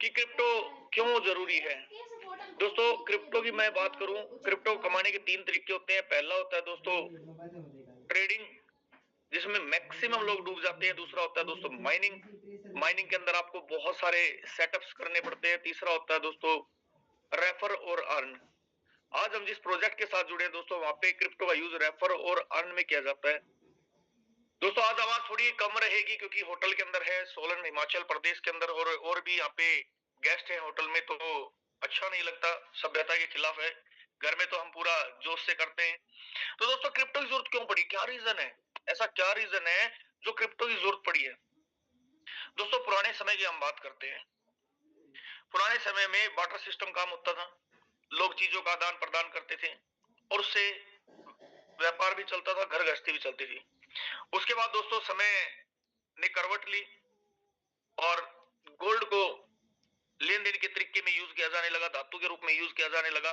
कि क्रिप्टो क्यों ज़रूरी है? दोस्तों क्रिप्टो की मैं बात करूँ, क्रिप्टो कमाने के 3 तरीके होते हैं। पहला होता है दोस्तों ट्रेडिंग, जिसमें मैक्सिमम लोग डूब जाते हैं। दूसरा होता है दोस्तों माइनिंग, माइनिंग के अंदर आपको बहुत सारे सेटअप्स करने पड़ते हैं। तीसरा होता है दोस्तों रेफर और अर्न। आज हम जिस प्रोजेक्ट के साथ जुड़े हैं दोस्तों, वहाँ पे क्रिप्टो का यूज़ रेफर और अर्न में किया जाता है। दोस्तों आज आवाज़ थोड़ी कम रहेगी क्योंकि होटल के अंदर है, सोलन हिमाचल प्रदेश के अंदर, और भी यहाँ पे गेस्ट हैं होटल में, तो अच्छा नहीं लगता, सभ्यता के खिलाफ है। घर में तो हम पूरा जोश से करते हैं। तो दोस्तों क्रिप्टो की जरूरत क्यों पड़ी? क्या रीजन है? ऐसा क्या रीजन है जो क्रिप्टो की जरूरत पड़ी है? दोस्तों पुराने समय की हम बात करते हैं। पुराने समय में बार्टर सिस्टम काम होता था। लोग चीजों का आदान प्रदान करते थे और उससे व्यापार भी चलता था, घर गृहस्थी भी चलती थी। उसके बाद दोस्तों समय ने करवट ली और गोल्ड को लेन देन के तरीके में यूज किया जाने लगा, धातु के रूप में यूज किया जाने लगा।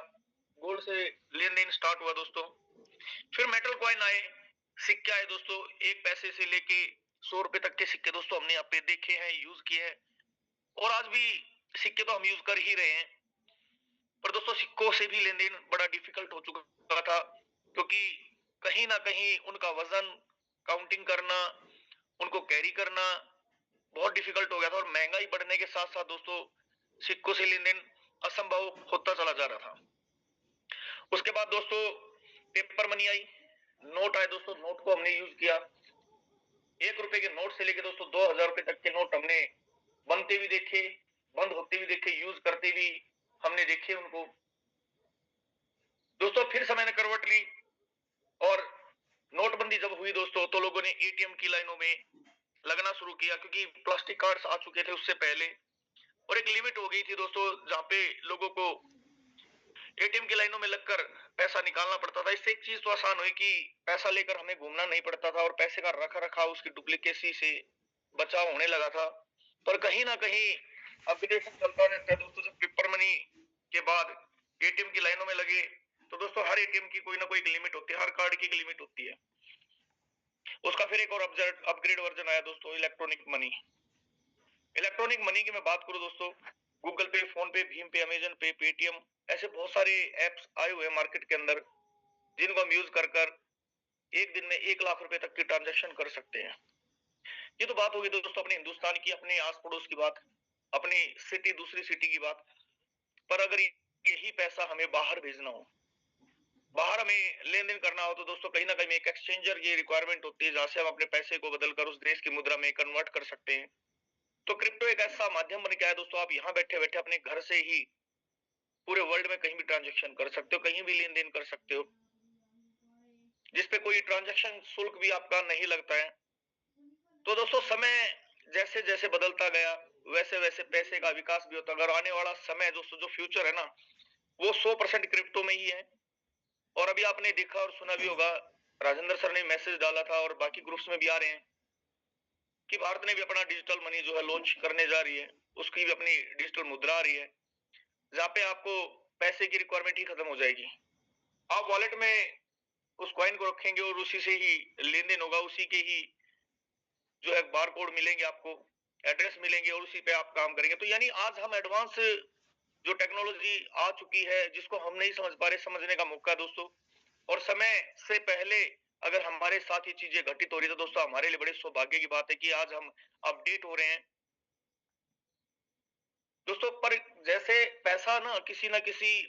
गोल्ड से लेन देन स्टार्ट हुआ दोस्तों। फिर मेटल कॉइन आए, सिक्के आए दोस्तों। 1 पैसे से लेके 100 रुपए तक के सिक्के दोस्तों हमने यहाँ पे देखे हैं, यूज किए हैं, और आज भी सिक्के तो हम यूज कर ही रहे हैं। पर दोस्तों सिक्कों से भी लेन देन बड़ा डिफिकल्ट हो चुका था, क्योंकि कहीं ना कहीं उनका वजन, काउंटिंग करना, उनको कैरी करना बहुत डिफिकल्ट हो गया था, और महंगाई बढ़ने के साथ साथ दोस्तों सिक्कों से लेन देन असंभव होता चला जा रहा था। उसके बाद दोस्तों पेपर मनी आई, नोट आए दोस्तों। नोट को हमने यूज किया। 1 रुपए के नोट से लेकर दोस्तों 2000 रुपए तक के नोट हमने बनते भी देखे, बंद होते भी देखे, यूज करते भी हमने देखे उनको। दोस्तों फिर समय ने करवट ली और नोटबंदी जब हुई दोस्तों, तो लोगों ने एटीएम की लाइनों में लगना शुरू किया, क्योंकि प्लास्टिक कार्ड्स आ चुके थे उससे पहले, और एक लिमिट हो गई थी दोस्तों जहां पे लोगों को एटीएम की लाइनों में लगकर पैसा निकालना पड़ता था। इससे एक चीज तो आसान हुई कि पैसा लेकर हमें घूमना नहीं पड़ता था, और पैसे का रखा रखाव, उसकी डुप्लीकेसी से बचाव होने लगा था। पर कहीं ना कहीं अपग्रेडेशन चलता रहता है दोस्तों। जब पेपर मनी के बाद एटीएम की लाइनों में लगे, तो दोस्तों हर एटीएम की कोई ना कोई लिमिट होती है, हर कार्ड की एक लिमिट होती है। उसका फिर एक और अपग्रेड वर्जन आया दोस्तों, इलेक्ट्रॉनिक मनी। इलेक्ट्रॉनिक मनी की मैं बात करूं दोस्तों, गूगल पे, फोन पे, भीम पे, अमेजन पे, पेटीएम, ऐसे बहुत सारे एप्स आए हुए हैं मार्केट के अंदर, जिनको हम यूज कर कर एक दिन में 1 लाख रुपए तक की ट्रांजेक्शन कर सकते हैं। ये तो बात होगी दोस्तों अपने हिंदुस्तान की, अपने आस पड़ोस की बात, अपनी सिटी, दूसरी सिटी की बात। पर अगर यही पैसा हमें बाहर भेजना हो, बाहर हमें लेन देन करना हो, तो दोस्तों कहीं ना कहीं एक एक्सचेंजर की रिक्वायरमेंट होती है, जहां से हम अपने पैसे को बदलकर उस देश की मुद्रा में कन्वर्ट कर सकते हैं। तो क्रिप्टो एक ऐसा माध्यम बन गया है दोस्तों, आप यहाँ बैठे बैठे अपने घर से ही पूरे वर्ल्ड में कहीं भी ट्रांजेक्शन कर सकते हो, कहीं भी लेन देन कर सकते हो, जिसपे कोई ट्रांजेक्शन शुल्क भी आपका नहीं लगता है। तो दोस्तों समय जैसे जैसे बदलता गया, वैसे वैसे पैसे का विकास भी होता गया। आने वाला समय दोस्तों, जो फ्यूचर है ना, वो 100% क्रिप्टो में ही है। और अभी आपने देखा और सुना भी होगा, राजेंद्र सर ने मैसेज डाला था, और बाकी ग्रुप्स में भी आ रहे हैं, कि भारत ने भी अपना डिजिटल मनी जो है लॉन्च करने जा रही है। उसकी भी अपनी डिजिटल मुद्रा आ रही है, जहाँ पे आपको पैसे की रिक्वायरमेंट ही खत्म हो जाएगी। आप वॉलेट में उस कॉइन को रखेंगे और उसी से ही लेन देन होगा, उसी के ही जो है बार कोड मिलेंगे आपको, एड्रेस मिलेंगे, और उसी पे आप काम करेंगे। तो यानी आज हम एडवांस जो टेक्नोलॉजी आ चुकी है, जिसको हम नहीं समझ पा रहे, समझने का मौका दोस्तों। और समय से पहले अगर हमारे साथ ये चीजें घटित हो रही, तो दोस्तों हमारे लिए बड़े सौभाग्य की बात है कि आज हम अपडेट हो रहे हैं दोस्तों। पर जैसे पैसा ना किसी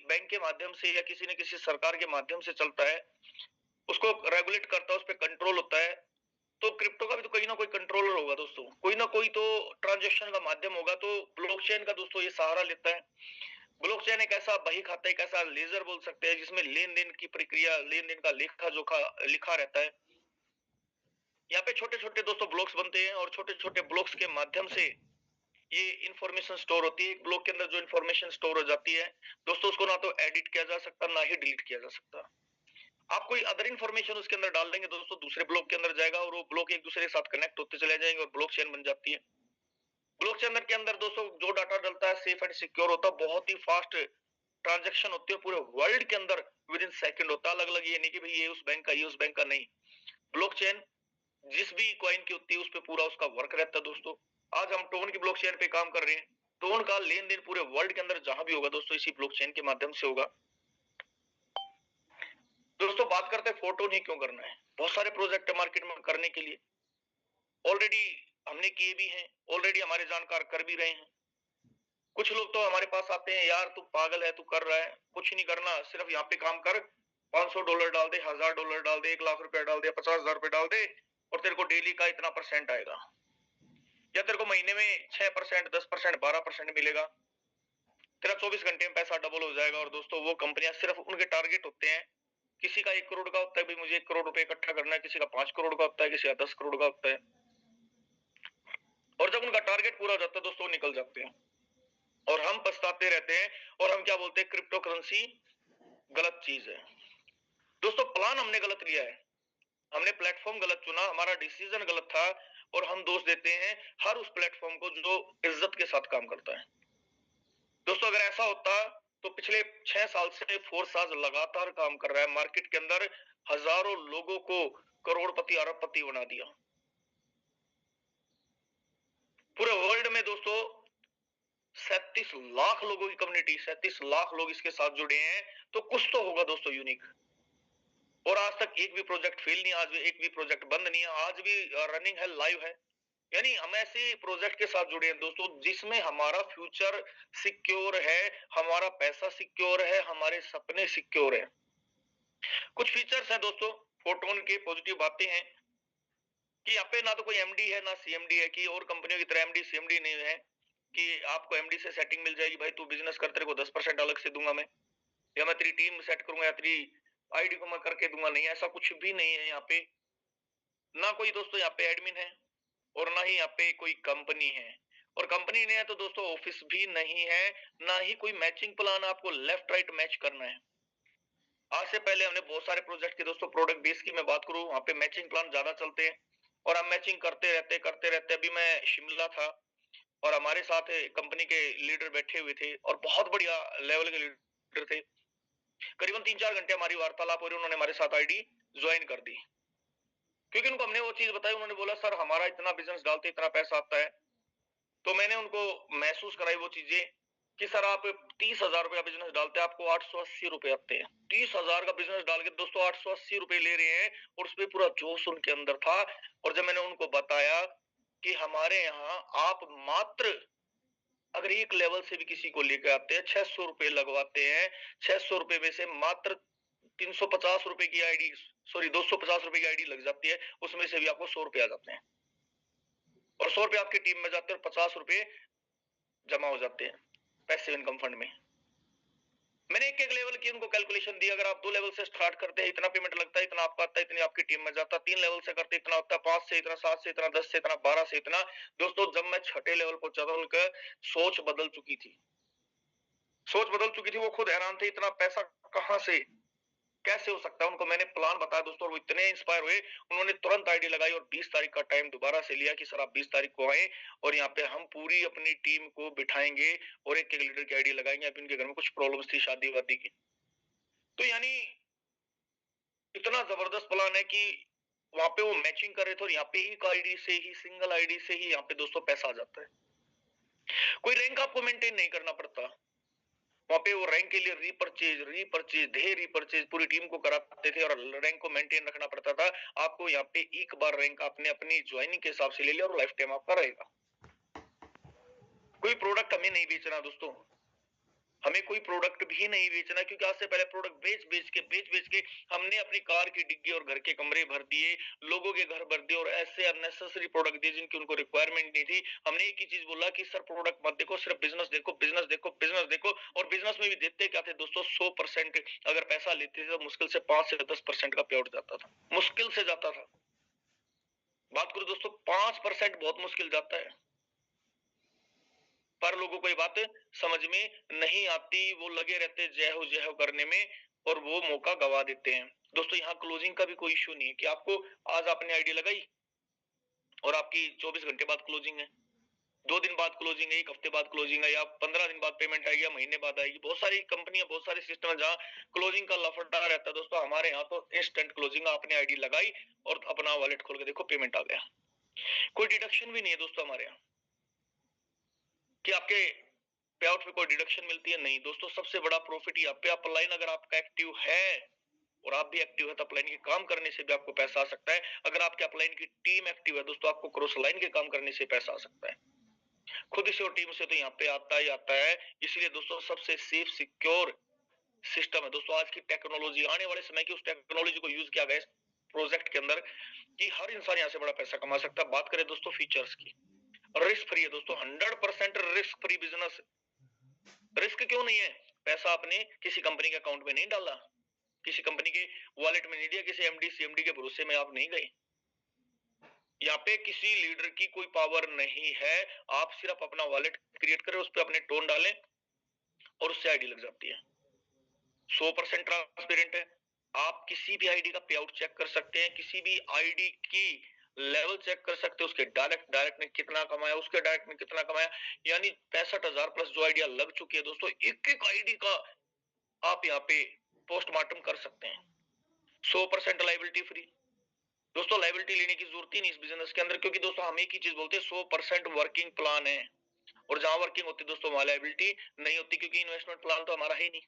बैंक के माध्यम से या किसी न किसी सरकार के माध्यम से चलता है, उसको रेगुलेट करता है, उस पर कंट्रोल होता है। तो क्रिप्टो का भी तो कहीं ना कोई कंट्रोलर होगा दोस्तों, कोई ना कोई तो ट्रांजेक्शन का माध्यम होगा। तो ब्लॉकचेन का दोस्तों ये सहारा लेता है। ब्लॉकचेन एक ऐसा बही खाता है, एक ऐसा लेजर बोल सकते हैं, जिसमें लेन देन की प्रक्रिया, लेन देन का लेखा जोखा लिखा रहता है। यहाँ पे छोटे छोटे दोस्तों ब्लॉक्स बनते हैं, और छोटे छोटे ब्लॉक्स के माध्यम से ये इंफॉर्मेशन स्टोर होती है। एक ब्लॉक के अंदर जो इंफॉर्मेशन स्टोर हो जाती है दोस्तों, उसको ना तो एडिट किया जा सकता, ना ही डिलीट किया जा सकता। आप कोई अदर इंफॉर्मेशन उसके अंदर डाल देंगे दोस्तों, दूसरे ब्लॉक के अंदर जाएगा, और वो ब्लॉक एक दूसरे के साथ कनेक्ट होते चले जाएंगे, और ब्लॉक चेन बन जाती है। ब्लॉक चेन के अंदर दोस्तों जो डाटा डलता है सेफ एंड सिक्योर होता है, बहुत ही फास्ट ट्रांजेक्शन होती है, पूरे वर्ल्ड के अंदर विद इन सेकंड होता है। अलग अलग ये नहीं कि भाई ये उस बैंक का, ये उस बैंक का, नहीं। ब्लॉकचेन जिस भी कॉइन की होती है, उस पर पूरा उसका वर्क रहता है दोस्तों। आज हम टोन की ब्लॉकचेन पे काम कर रहे हैं, तो उनका लेन देन पूरे वर्ल्ड के अंदर जहां भी होगा दोस्तों इसी ब्लॉकचेन के माध्यम से होगा। दोस्तों बात करते हैं फोटोन ही क्यों करना है। बहुत सारे प्रोजेक्ट है मार्केट में करने के लिए, ऑलरेडी हमने किए भी हैं, ऑलरेडी हमारे जानकार कर भी रहे हैं। कुछ लोग तो हमारे पास आते हैं, यार तू पागल है, तू कर रहा है, कुछ नहीं करना, सिर्फ यहाँ पे काम कर, $500 डाल दे, $1000 डाल दे, 1,00,000 डाल दे, 50,000 डाल दे, और तेरे को डेली का इतना % आएगा, या तेरे को महीने में 6%, 10%, 12% मिलेगा, तेरा 24 घंटे में पैसा डबल हो जाएगा। और दोस्तों वो कंपनियां सिर्फ उनके टारगेट होते हैं, किसी का 1 करोड़ का होता है, भाई मुझे 1 करोड़ रुपए इकट्ठा करना है, किसी का 5 करोड़ का होता है, किसी का 10 करोड़ का होता है। और जब उनका टारगेट पूरा हो जाता है दोस्तों निकल जाते हैं, और हम पछताते रहते हैं, और हम क्या बोलते हैं, क्रिप्टो करेंसी गलत चीज है। दोस्तों प्लान हमने गलत लिया है, हमने प्लेटफॉर्म गलत चुना, हमारा डिसीजन गलत था, और हम दोष देते हैं हर उस प्लेटफॉर्म को जो इज्जत के साथ काम करता है। दोस्तों अगर ऐसा होता तो पिछले 6 साल से फोर्साज लगातार काम कर रहा है, मार्केट के अंदर हजारों लोगों को करोड़पति अरबपति बना दिया। पूरे वर्ल्ड में दोस्तों 37 लाख लोगों की कम्युनिटी, 37 लाख लोग इसके साथ जुड़े हैं, तो कुछ तो होगा दोस्तों यूनिक। और आज तक एक भी प्रोजेक्ट फेल नहीं, आज भी एक भी प्रोजेक्ट बंद नहीं है, आज भी रनिंग है, लाइव है। यानी हम ऐसे प्रोजेक्ट के साथ जुड़े हैं दोस्तों जिसमें हमारा फ्यूचर सिक्योर है, हमारा पैसा सिक्योर है, हमारे सपने सिक्योर है। कुछ फीचर्स हैं दोस्तों फोटोन के, पॉजिटिव बातें हैं कि यहाँ पे ना तो कोई एमडी है ना सीएमडी है, कि और कंपनियों की तरह एमडी सीएमडी नहीं है कि आपको एमडी से सेटिंग मिल जाएगी, भाई तू बिजनेस कर, तेरे को 10% अलग से दूंगा मैं, या मैं तेरी टीम सेट करूंगा, या तेरी आईडी को मैं करके दूंगा। नहीं, ऐसा कुछ भी नहीं है यहाँ पे। ना कोई दोस्तों यहाँ पे एडमिन है, और ना ही यहाँ पे कोई कंपनी है, और कंपनी नहीं है तो दोस्तों ऑफिस भी नहीं है, ना ही कोई मैचिंग प्लान आपको लेफ्ट राइट मैच करना है। आज से पहले हमने बहुत सारे प्रोजेक्ट के दोस्तों प्रोडक्ट बेस की मैं बात करूं, वहां पे मैचिंग प्लान ज्यादा चलते हैं, और हम मैचिंग करते रहते। अभी मैं शिमला था, और हमारे साथ कंपनी के लीडर बैठे हुए थे, और बहुत बढ़िया लेवल के लीडर थे। करीबन 3-4 घंटे हमारी वार्तालाप हो रही, उन्होंने हमारे साथ आईडी ज्वाइन कर दी, क्योंकि उनको हमने वो चीज बताई। उन्होंने बोला सर हमारा इतना बिजनेस डालते इतना पैसा आता है। तो मैंने उनको महसूस कराई वो चीजें कि सर आप 30,000 रुपया बिजनेस डालते हैं, आपको 880 रुपए आते हैं। 30,000 का बिजनेस डाल के दोस्तों 880 रुपए ले रहे हैं, और उसमें पूरा जोश उनके अंदर था। और जब मैंने उनको बताया कि हमारे यहाँ आप मात्र अगर एक लेवल से भी किसी को लेकर आते हैं 600 रुपए लगवाते हैं, 600 रुपए में से मात्र 350 रुपए की आईडी, सॉरी 250 रुपए की आईडी लग जाती है, उसमें से भी आपको 100 रुपए आ जाते हैं, और 100 रुपए आपकी टीम में जाते हैं, और 50 रुपए जमा हो जाते हैं पैसिव इनकम फंड में। मैंने एक लेवल की उनको कैलकुलेशन दी, अगर आप 2 लेवल से स्टार्ट करते हैं इतना पेमेंट लगता है, इतना आपका आता है, इतनी आपकी टीम में जाता है। 3 लेवल से करते इतना होता है, 5 से इतना, 7 से इतना, 10 से इतना, 12 से इतना। दोस्तों जब मैं 6ठे लेवल पहुंचा था, उनका सोच बदल चुकी थी, वो खुद हैरान थे, इतना पैसा कहां से, कैसे हो सकता है। उनको मैंने प्लान बताया दोस्तों, और वो इतने इंस्पायर हुए, उन्होंने तुरंत आईडी लगाई, और 20 तारीख का टाइम दोबारा से लिया कि सर आप 20 तारीख को आए, और यहाँ पे हम पूरी अपनी टीम को बिठाएंगे, और एक लीडर की आईडी लगाएंगे। अभी उनके घर में कुछ प्रॉब्लम्स थी शादी वादी की, तो यानी इतना जबरदस्त प्लान है कि वहां पे वो मैचिंग कर रहे थे, और यहाँ पे एक आईडी से ही, सिंगल आईडी से ही यहाँ पे दोस्तों पैसा आ जाता है। कोई रैंक आपको मेंटेन नहीं करना पड़ता, वहां पे वो रैंक के लिए रीपरचेज पूरी टीम को कराते थे, और रैंक को मेंटेन रखना पड़ता था। आपको यहाँ पे एक बार रैंक आपने अपनी ज्वाइनिंग के हिसाब से ले लिया, और लाइफ टाइम आपका रहेगा। कोई प्रोडक्ट हमें नहीं बेचना दोस्तों, हमें कोई प्रोडक्ट भी नहीं बेचना, क्योंकि आज से पहले प्रोडक्ट बेच बेच के हमने अपनी कार की डिग्गी और घर के कमरे भर दिए, लोगों के घर भर दिए, और ऐसे अननेसेसरी प्रोडक्ट दिए जिनकी उनको रिक्वायरमेंट नहीं थी। हमने एक ही चीज बोला कि सर प्रोडक्ट मत देखो, सिर्फ बिजनेस देखो, बिजनेस देखो, बिजनेस देखो। और बिजनेस में भी देते क्या थे दोस्तों, 100% अगर पैसा लेते थे तो मुश्किल से 5 से 10% का पे आउट जाता था, मुश्किल से जाता था। बात करो दोस्तों, 5% बहुत मुश्किल जाता है, पर लोगों को ये बात समझ में नहीं आती, वो लगे रहते जय हो करने में, और वो मौका गवा देते हैं। दोस्तों यहाँ क्लोजिंग का भी कोई इश्यू नहीं है कि आपको आज आपने आईडी लगाई और आपकी 24 घंटे बाद क्लोजिंग है, 2 दिन बाद क्लोजिंग है, 1 हफ्ते बाद क्लोजिंग है, या 15 दिन बाद पेमेंट आएगी, या महीने बाद आएगी। बहुत सारी कंपनियां, बहुत सारे सिस्टम है जहाँ क्लोजिंग का लफड़ा रहता है दोस्तों। हमारे यहाँ तो इंस्टेंट क्लोजिंग, आपने आईडी लगाई और अपना वॉलेट खोल के देखो पेमेंट आ गया। कोई डिडक्शन भी नहीं है दोस्तों हमारे यहाँ कि आपके पे आउट में कोई डिडक्शन मिलती है? नहीं दोस्तों, सबसे बड़ा प्रॉफिट यहाँ पे अपलाइन अगर आपका एक्टिव है और आप भी एक्टिव है तो अपलाइन के काम करने से भी आपको पैसा आ सकता है। अगर आपके अपलाइन की टीम एक्टिव है दोस्तों, आपको क्रॉस लाइन के काम करने से पैसा आ सकता है। खुद से और टीम से तो यहाँ पे आता ही आता है। इसलिए दोस्तों सबसे सेफ सिक्योर सिस्टम है दोस्तों आज की टेक्नोलॉजी। आने वाले समय की उस टेक्नोलॉजी को यूज किया गया इस प्रोजेक्ट के अंदर कि हर इंसान यहाँ से बड़ा पैसा कमा सकता है। बात करें दोस्तों फीचर्स की, रिस्क फ्री है दोस्तों, 100% रिस्क फ्री बिजनेस। रिस्क क्यों नहीं है? पैसा आपने किसी कंपनी के अकाउंट में नहीं डाला, किसी कंपनी के वॉलेट में नहीं दिया, किसी एमडी सीएमडी के भरोसे में आप नहीं गए। यहाँ पे किसी लीडर की कोई पावर नहीं है। आप सिर्फ अपना वॉलेट क्रिएट करें, उस पर अपने टोन डालें और उससे आईडी लग जाती है। 100% ट्रांसपेरेंट है। आप किसी भी आईडी का पे आउट चेक कर सकते हैं, किसी भी आईडी की लेवल चेक कर सकते हैं, उसके डायरेक्ट ने कितना कमाया, उसके डायरेक्ट ने कितना कमाया। यानी 65,000 प्लस जो आइडिया लग चुकी है दोस्तों, एक एक आईडी का आप यहाँ पे पोस्टमार्टम कर सकते हैं। 100% लाइबिलिटी फ्री दोस्तों, लाइबिलिटी लेने की जरूरत ही नहीं इस बिजनेस के अंदर, क्योंकि दोस्तों हम एक ही चीज बोलते हैं, 100% वर्किंग प्लान है। और जहां वर्किंग होती है दोस्तों वहां लाइबिलिटी नहीं होती, क्योंकि इन्वेस्टमेंट प्लान तो हमारा है ही नहीं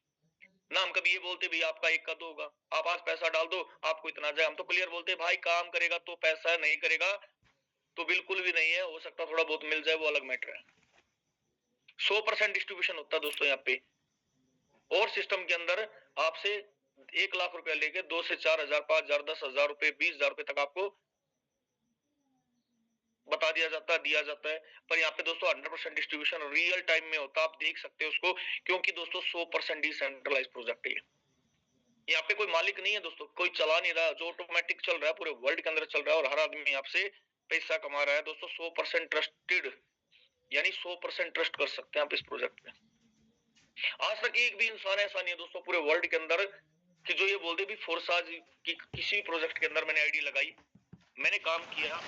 ना। हम कभी ये बोलते भाई आपका एक का दो होगा, आप आज पैसा डाल दो आपको इतना जाए। हम तो क्लियर बोलते भाई काम करेगा तो पैसा, नहीं करेगा तो बिल्कुल भी नहीं है। हो सकता थोड़ा बहुत मिल जाए, वो अलग मैटर है। 100% डिस्ट्रीब्यूशन होता है दोस्तों यहाँ पे। और सिस्टम के अंदर आपसे 1 लाख रुपया लेके 2 से 4,000, 5,000, 10,000 रुपए, 20,000 रुपए तक आपको बता दिया जाता है, दिया जाता है। पर यहाँ पे दोस्तों 100% डिस्ट्रीब्यूशन रियल टाइम में होता है, आप देख सकते हैं उसको, क्योंकि दोस्तों 100% डिसेंट्रलाइज प्रोजेक्ट है। यहाँ पे कोई मालिक नहीं है दोस्तों, कोई चला नहीं रहा, जो ऑटोमेटिक चल रहा है पूरे वर्ल्ड के अंदर चल रहा है और हर आदमी यहाँ से पैसा कमा रहा है दोस्तों। 100% ट्रस्टेड, यानी 100% ट्रस्ट कर सकते हैं आप इस प्रोजेक्ट में। आज तक एक भी इंसान ऐसा नहीं है दोस्तों पूरे वर्ल्ड के अंदर कि जो ये बोलते भी फोर्साज कि किसी प्रोजेक्ट के अंदर मैंने आईडी लगाई, मैंने काम किया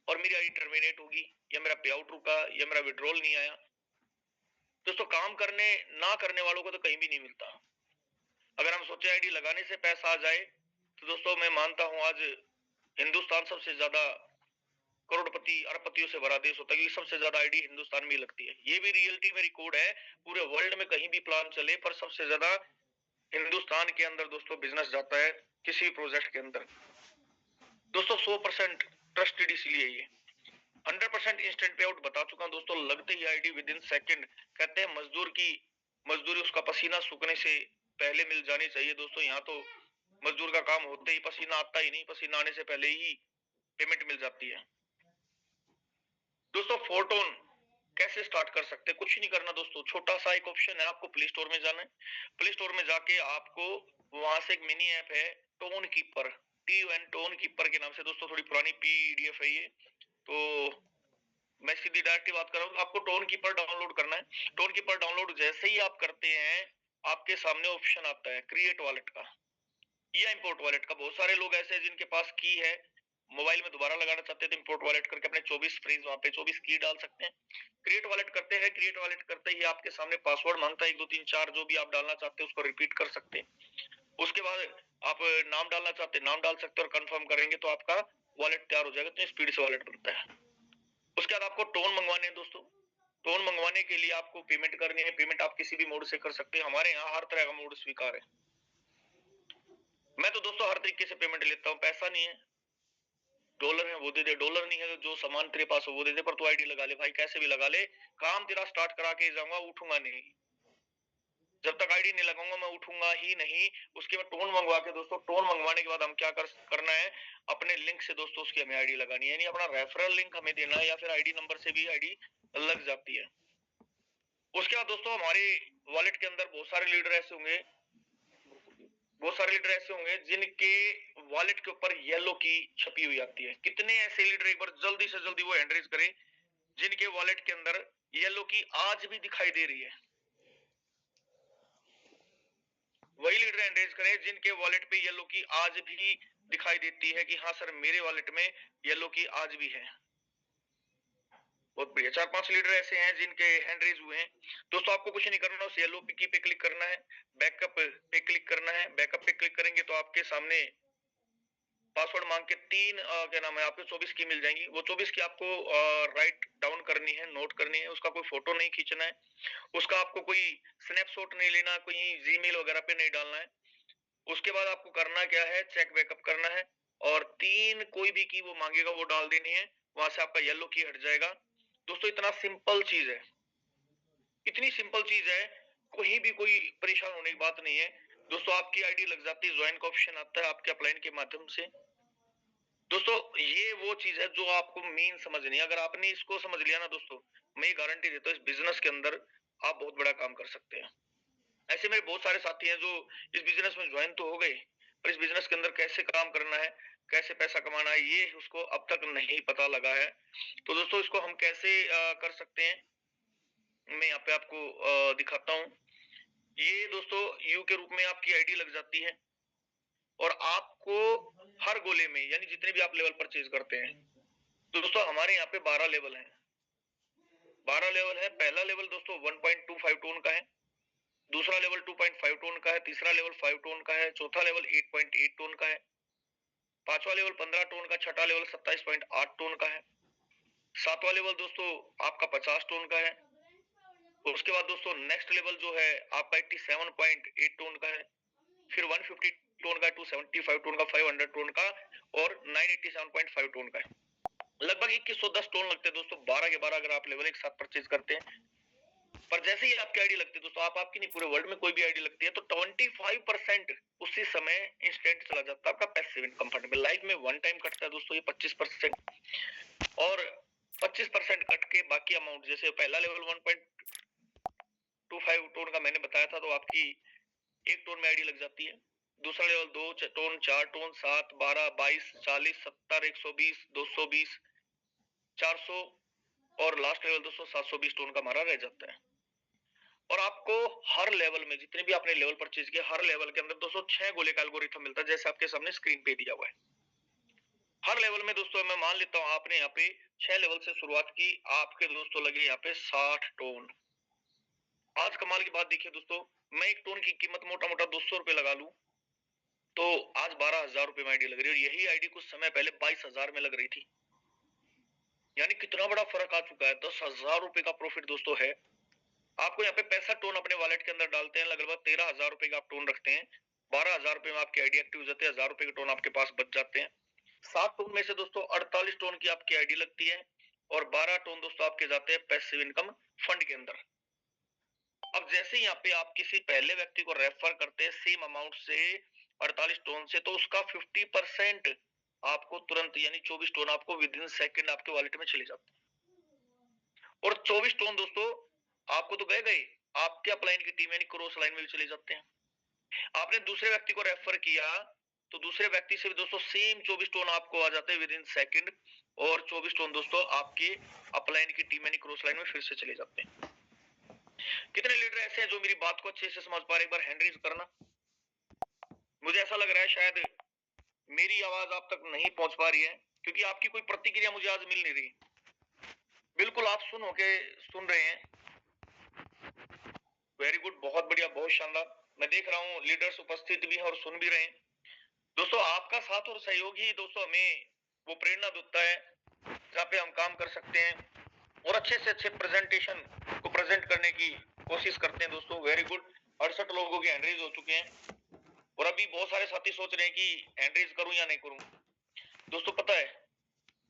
और मेरी आईडी टर्मिनेट होगी, या मेरा पे आउट रुका, या मेरा विड्रॉल नहीं आया। दोस्तों काम करने ना करने वालों को तो कहीं भी नहीं मिलता। अगर हम सोचे आईडी लगाने से पैसा आ जाए, तो दोस्तों मैं मानता हूं आज हिंदुस्तान सबसे ज्यादा करोड़पति अरबपतियों से भरा देश होता है, क्योंकि सबसे ज्यादा आईडी हिंदुस्तान में ही लगती है। ये भी रियलिटी में रिकॉर्ड है, पूरे वर्ल्ड में कहीं भी प्लान चले पर सबसे ज्यादा हिंदुस्तान के अंदर दोस्तों बिजनेस जाता है किसी भी प्रोजेक्ट के अंदर। दोस्तों 100% ट्रस्टेड इसलिए ये 100% इंस्टेंट पे आउट बता चुका हूं दोस्तों, लगते ही आईडी विद इन सेकंड। कहते हैं मजदूर की मजदूरी उसका पसीना सूखने से पहले मिल जानी चाहिए दोस्तों। यहाँ तो मजदूर का काम होते ही पसीना आता ही नहीं, पसीना आने से पहले ही पेमेंट मिल जाती है। दोस्तों फोटोन कैसे स्टार्ट कर सकते हैं? कुछ नहीं करना दोस्तों, छोटा सा एक ऑप्शन है, आपको प्ले स्टोर में जाना है। प्ले स्टोर में जाके आपको वहां से एक मिनी ऐप है tone keeper, TON tone keeper के नाम से दोस्तों, थोड़ी पुरानी PDF है ये, तो मैं सीधी डायरेक्ट बात कर रहा हूँ। आपको टोन कीपर डाउनलोड करना है। टोन कीपर डाउनलोड जैसे ही आप करते हैं, आपके सामने ऑप्शन आता है क्रिएट वॉलेट का या इंपोर्ट वॉलेट का। बहुत सारे लोग ऐसे हैं जिनके पास की है, मोबाइल में दोबारा लगाना चाहते हैं तो इंपोर्ट वॉलेट करके अपने 24 फ्रीज वहां पे 24 की डाल सकते हैं। क्रिएट वॉलेट करते हैं, क्रिएट वॉलेट करते ही आपके सामने पासवर्ड मांगता है, 1 2 3 4 जो भी आप डालना चाहते हैं उसको रिपीट कर सकते हैं। उसके बाद आप नाम डालना चाहते हैं नाम डाल सकते हैं और कंफर्म करेंगे तो आपका वॉलेट तैयार हो जाएगा। तो स्पीड से वॉलेट बनता है। उसके बाद आपको टोन मंगवाने हैं दोस्तों। टोन मंगवाने के लिए आपको पेमेंट करनी है। पेमेंट आप किसी भी मोड से कर सकते हैं, हमारे यहाँ हर तरह का मोड स्वीकार है। मैं तो दोस्तों हर तरीके से पेमेंट लेता हूँ। पैसा नहीं है, डॉलर है वो दे दे, डॉलर नहीं है जो सामान तेरे पास हो वो दे दे, पर तू आईडी लगा ले भाई, कैसे भी लगा ले, काम तेरा स्टार्ट करा के जाऊंगा, उठूंगा नहीं। जब तक आईडी नहीं लगाऊंगा मैं उठूंगा ही नहीं। उसके बाद टोन मंगवा के दोस्तों, टोन मंगवाने के बाद हम क्या करना है, अपने लिंक से दोस्तों उसकी हमें आईडी लगानी है, यानी अपना रेफरल लिंक हमें देना है, या फिर आईडी नंबर से भी आईडी लग जाती है। उसके बाद दोस्तों हमारे वॉलेट के अंदर बहुत सारे लीडर ऐसे होंगे जिनके वॉलेट के ऊपर येलो की छपी हुई आती है। कितने ऐसे लीडर, एक बार जल्दी से जल्दी वो हैंड रेज करें जिनके वॉलेट के अंदर येलो की आज भी दिखाई दे रही है। वही लीडर हैंड रेज करें जिनके वॉलेट पे येलो की आज भी दिखाई देती है कि हाँ सर मेरे वॉलेट में येलो की आज भी है। बहुत बढ़िया। 4-5 लीडर ऐसे हैं जिनके हैंड रेज हुए हैं दोस्तों। आपको कुछ नहीं करना, उस येलो की पे क्लिक करना है, बैकअप पे क्लिक करना है। बैकअप पे क्लिक करेंगे तो आपके सामने पासवर्ड मांग के तीन क्या नाम है आपको 24 की मिल जाएंगी। वो 24 की आपको राइट डाउन करनी है, नोट करनी है। उसका कोई फोटो नहीं खींचना है, उसका आपको कोई स्नैपशॉट नहीं लेना, कोई जीमेल वगैरह पे नहीं डालना है। उसके बाद आपको करना क्या है, चेक बैकअप करना है और तीन कोई भी की वो मांगेगा वो डाल देनी है, वहां से आपका येलो की हट जाएगा। दोस्तों इतना सिंपल चीज है, इतनी सिंपल चीज है, कोई भी कोई परेशान होने की बात नहीं है। दोस्तों आपकी आईडी लग जाती है, ज्वाइन का ऑप्शन आता है आपके अपलाइन के माध्यम से। दोस्तों ये वो चीज है जो आपको मेन समझनी है। अगर आपने इसको समझ लिया ना दोस्तों, मैं ये गारंटी देता हूँ इस बिजनेस के अंदर आप बहुत बड़ा काम कर सकते हैं। ऐसे मेरे बहुत सारे साथी हैं जो इस बिजनेस में ज्वाइन तो हो गए, पर इस बिजनेस के अंदर कैसे काम करना है, कैसे पैसा कमाना है, ये उसको अब तक नहीं पता लगा है। तो दोस्तों इसको हम कैसे कर सकते हैं, मैं यहाँ पे आपको दिखाता हूँ। ये दोस्तों यू के रूप में आपकी आईडी लग जाती है और आपको हर गोले में यानी जितने भी आप लेवल परचेज करते हैं, तो दोस्तों हमारे यहाँ पे 12 लेवल हैं। 12 लेवल है। पहला लेवल दोस्तों 1.25 टोन का है, दूसरा लेवल 2.5 टोन का है, तीसरा लेवल 5 टोन का है, चौथा लेवल 8.8 टोन का है, पांचवा लेवल 15 टोन का, छठा लेवल 27.8 टोन का है, सातवां लेवल दोस्तों आपका 50 टोन का है। उसके बाद दोस्तों नेक्स्ट लेवल जो है आपका 87.8 टोन का है, फिर 150 टोन का, 275 टोन का, 500 टोन का और 987.5 टोन का है। लगभग 2110 टोन लगते हैं दोस्तों, 12 के 12 अगर आप लेवल एक साथ परचेज करते हैं। पर जैसे ही आपकी आईडी लगती है दोस्तों, आपकी नहीं पूरे वर्ल्ड में कोई भी आईडी लगती है तो 25% उसी समय इंस्टेंट चला जाता है आपका पैसिव इनकम फंड में। लाइफ में वन टाइम कटता है दोस्तों ये 25%, और 25% कट के बाकी अमाउंट, जैसे पहला लेवल 1.25 टोन का मैंने बताया था, तो आपकी एक टोन में आईडी लग जाती है। दूसरा लेवल 2 टोन, 4 टोन, 7, 12, 22, 40, 70, 120, 220, 400 और लास्ट लेवल दोस्तों 720 टोन का हमारा रह जाता है। और आपको हर लेवल में जितने भी आपने लेवल परचेज किए, हर लेवल के अंदर दोस्तों 6 गोले का एल्गोरिथम मिलता है, जैसे आपके सामने स्क्रीन पे दिया हुआ है। हर लेवल में दोस्तों मैं मान लेता हूं आपने यहाँ पे 6 लेवल से शुरुआत की, आपके दोस्तों लगे यहाँ पे 60 टोन। आज कमाल की बात देखिए दोस्तों, मैं एक टोन की कीमत मोटा मोटा 200 रुपए लगा लूं तो आज 12,000 रुपए में आईडी लग रही है, और यही आईडी कुछ समय पहले 22,000 में लग रही थी। यानी कितना बड़ा फर्क आ चुका है, 10,000 रुपए का प्रॉफिट दोस्तों है। आपको यहाँ पे 65 टोन अपने वॉलेट के अंदर डालते हैं, लगभग 13,000 रुपए का आप टोन रखते हैं, 12,000 रुपए में आपकी आईडी एक्टिव हो जाती है, 1,000 रुपए के टोन आपके पास बच जाते हैं। 7 टोन में से दोस्तों 48 टोन की आपकी आईडी लगती है और 12 टोन दोस्तों आपके जाते हैं पैसिव इनकम फंड के अंदर। अब जैसे यहाँ पे आप किसी पहले व्यक्ति को रेफर करते हैं सेम अमाउंट से 48 टोन से, तो उसका 50% आपको तुरंत यानी 24 टोन आपको विद इन सेकेंड आपके वॉलेट में चले जाते हैं। और 24 टोन दोस्तों आपको तो गए गए, आपके अपलाइन की टीम यानी क्रॉस लाइन में भी चले जाते हैं। आपने दूसरे व्यक्ति को रेफर किया तो दूसरे व्यक्ति से भी दोस्तों सेम 24 टोन आपको आ जाते हैं विद इन सेकेंड, और 24 टोन दोस्तों आपके अपलाइन की टीम यानी क्रॉस लाइन में फिर से चले जाते हैं। कितने लीडर ऐसे हैं जो मेरी बात को अच्छे से समझ पा रहे, एक बार हैंड रेज करना। मुझे ऐसा लग रहा है शायद मेरी आवाज आप तक नहीं पहुंच पा रही है, क्योंकि आपकी कोई प्रतिक्रिया मुझे आज मिल नहीं रही। बिल्कुल आप सुन रहे हैं, वेरी गुड, बहुत बढ़िया, बहुत शानदार। मैं देख रहा हूँ लीडर्स उपस्थित भी हैं और सुन भी रहे हैं। दोस्तों आपका साथ और सहयोग ही दोस्तों हमें वो प्रेरणा देता है जहाँ पे हम काम कर सकते हैं और अच्छे से अच्छे प्रेजेंटेशन को प्रेजेंट करने की कोशिश करते हैं। दोस्तों वेरी गुड, 68 लोगों के हैंड रेज हो चुके हैं और अभी बहुत सारे साथी सोच रहे हैं कि हैंड रेज करूं या नहीं करूं। दोस्तों पता है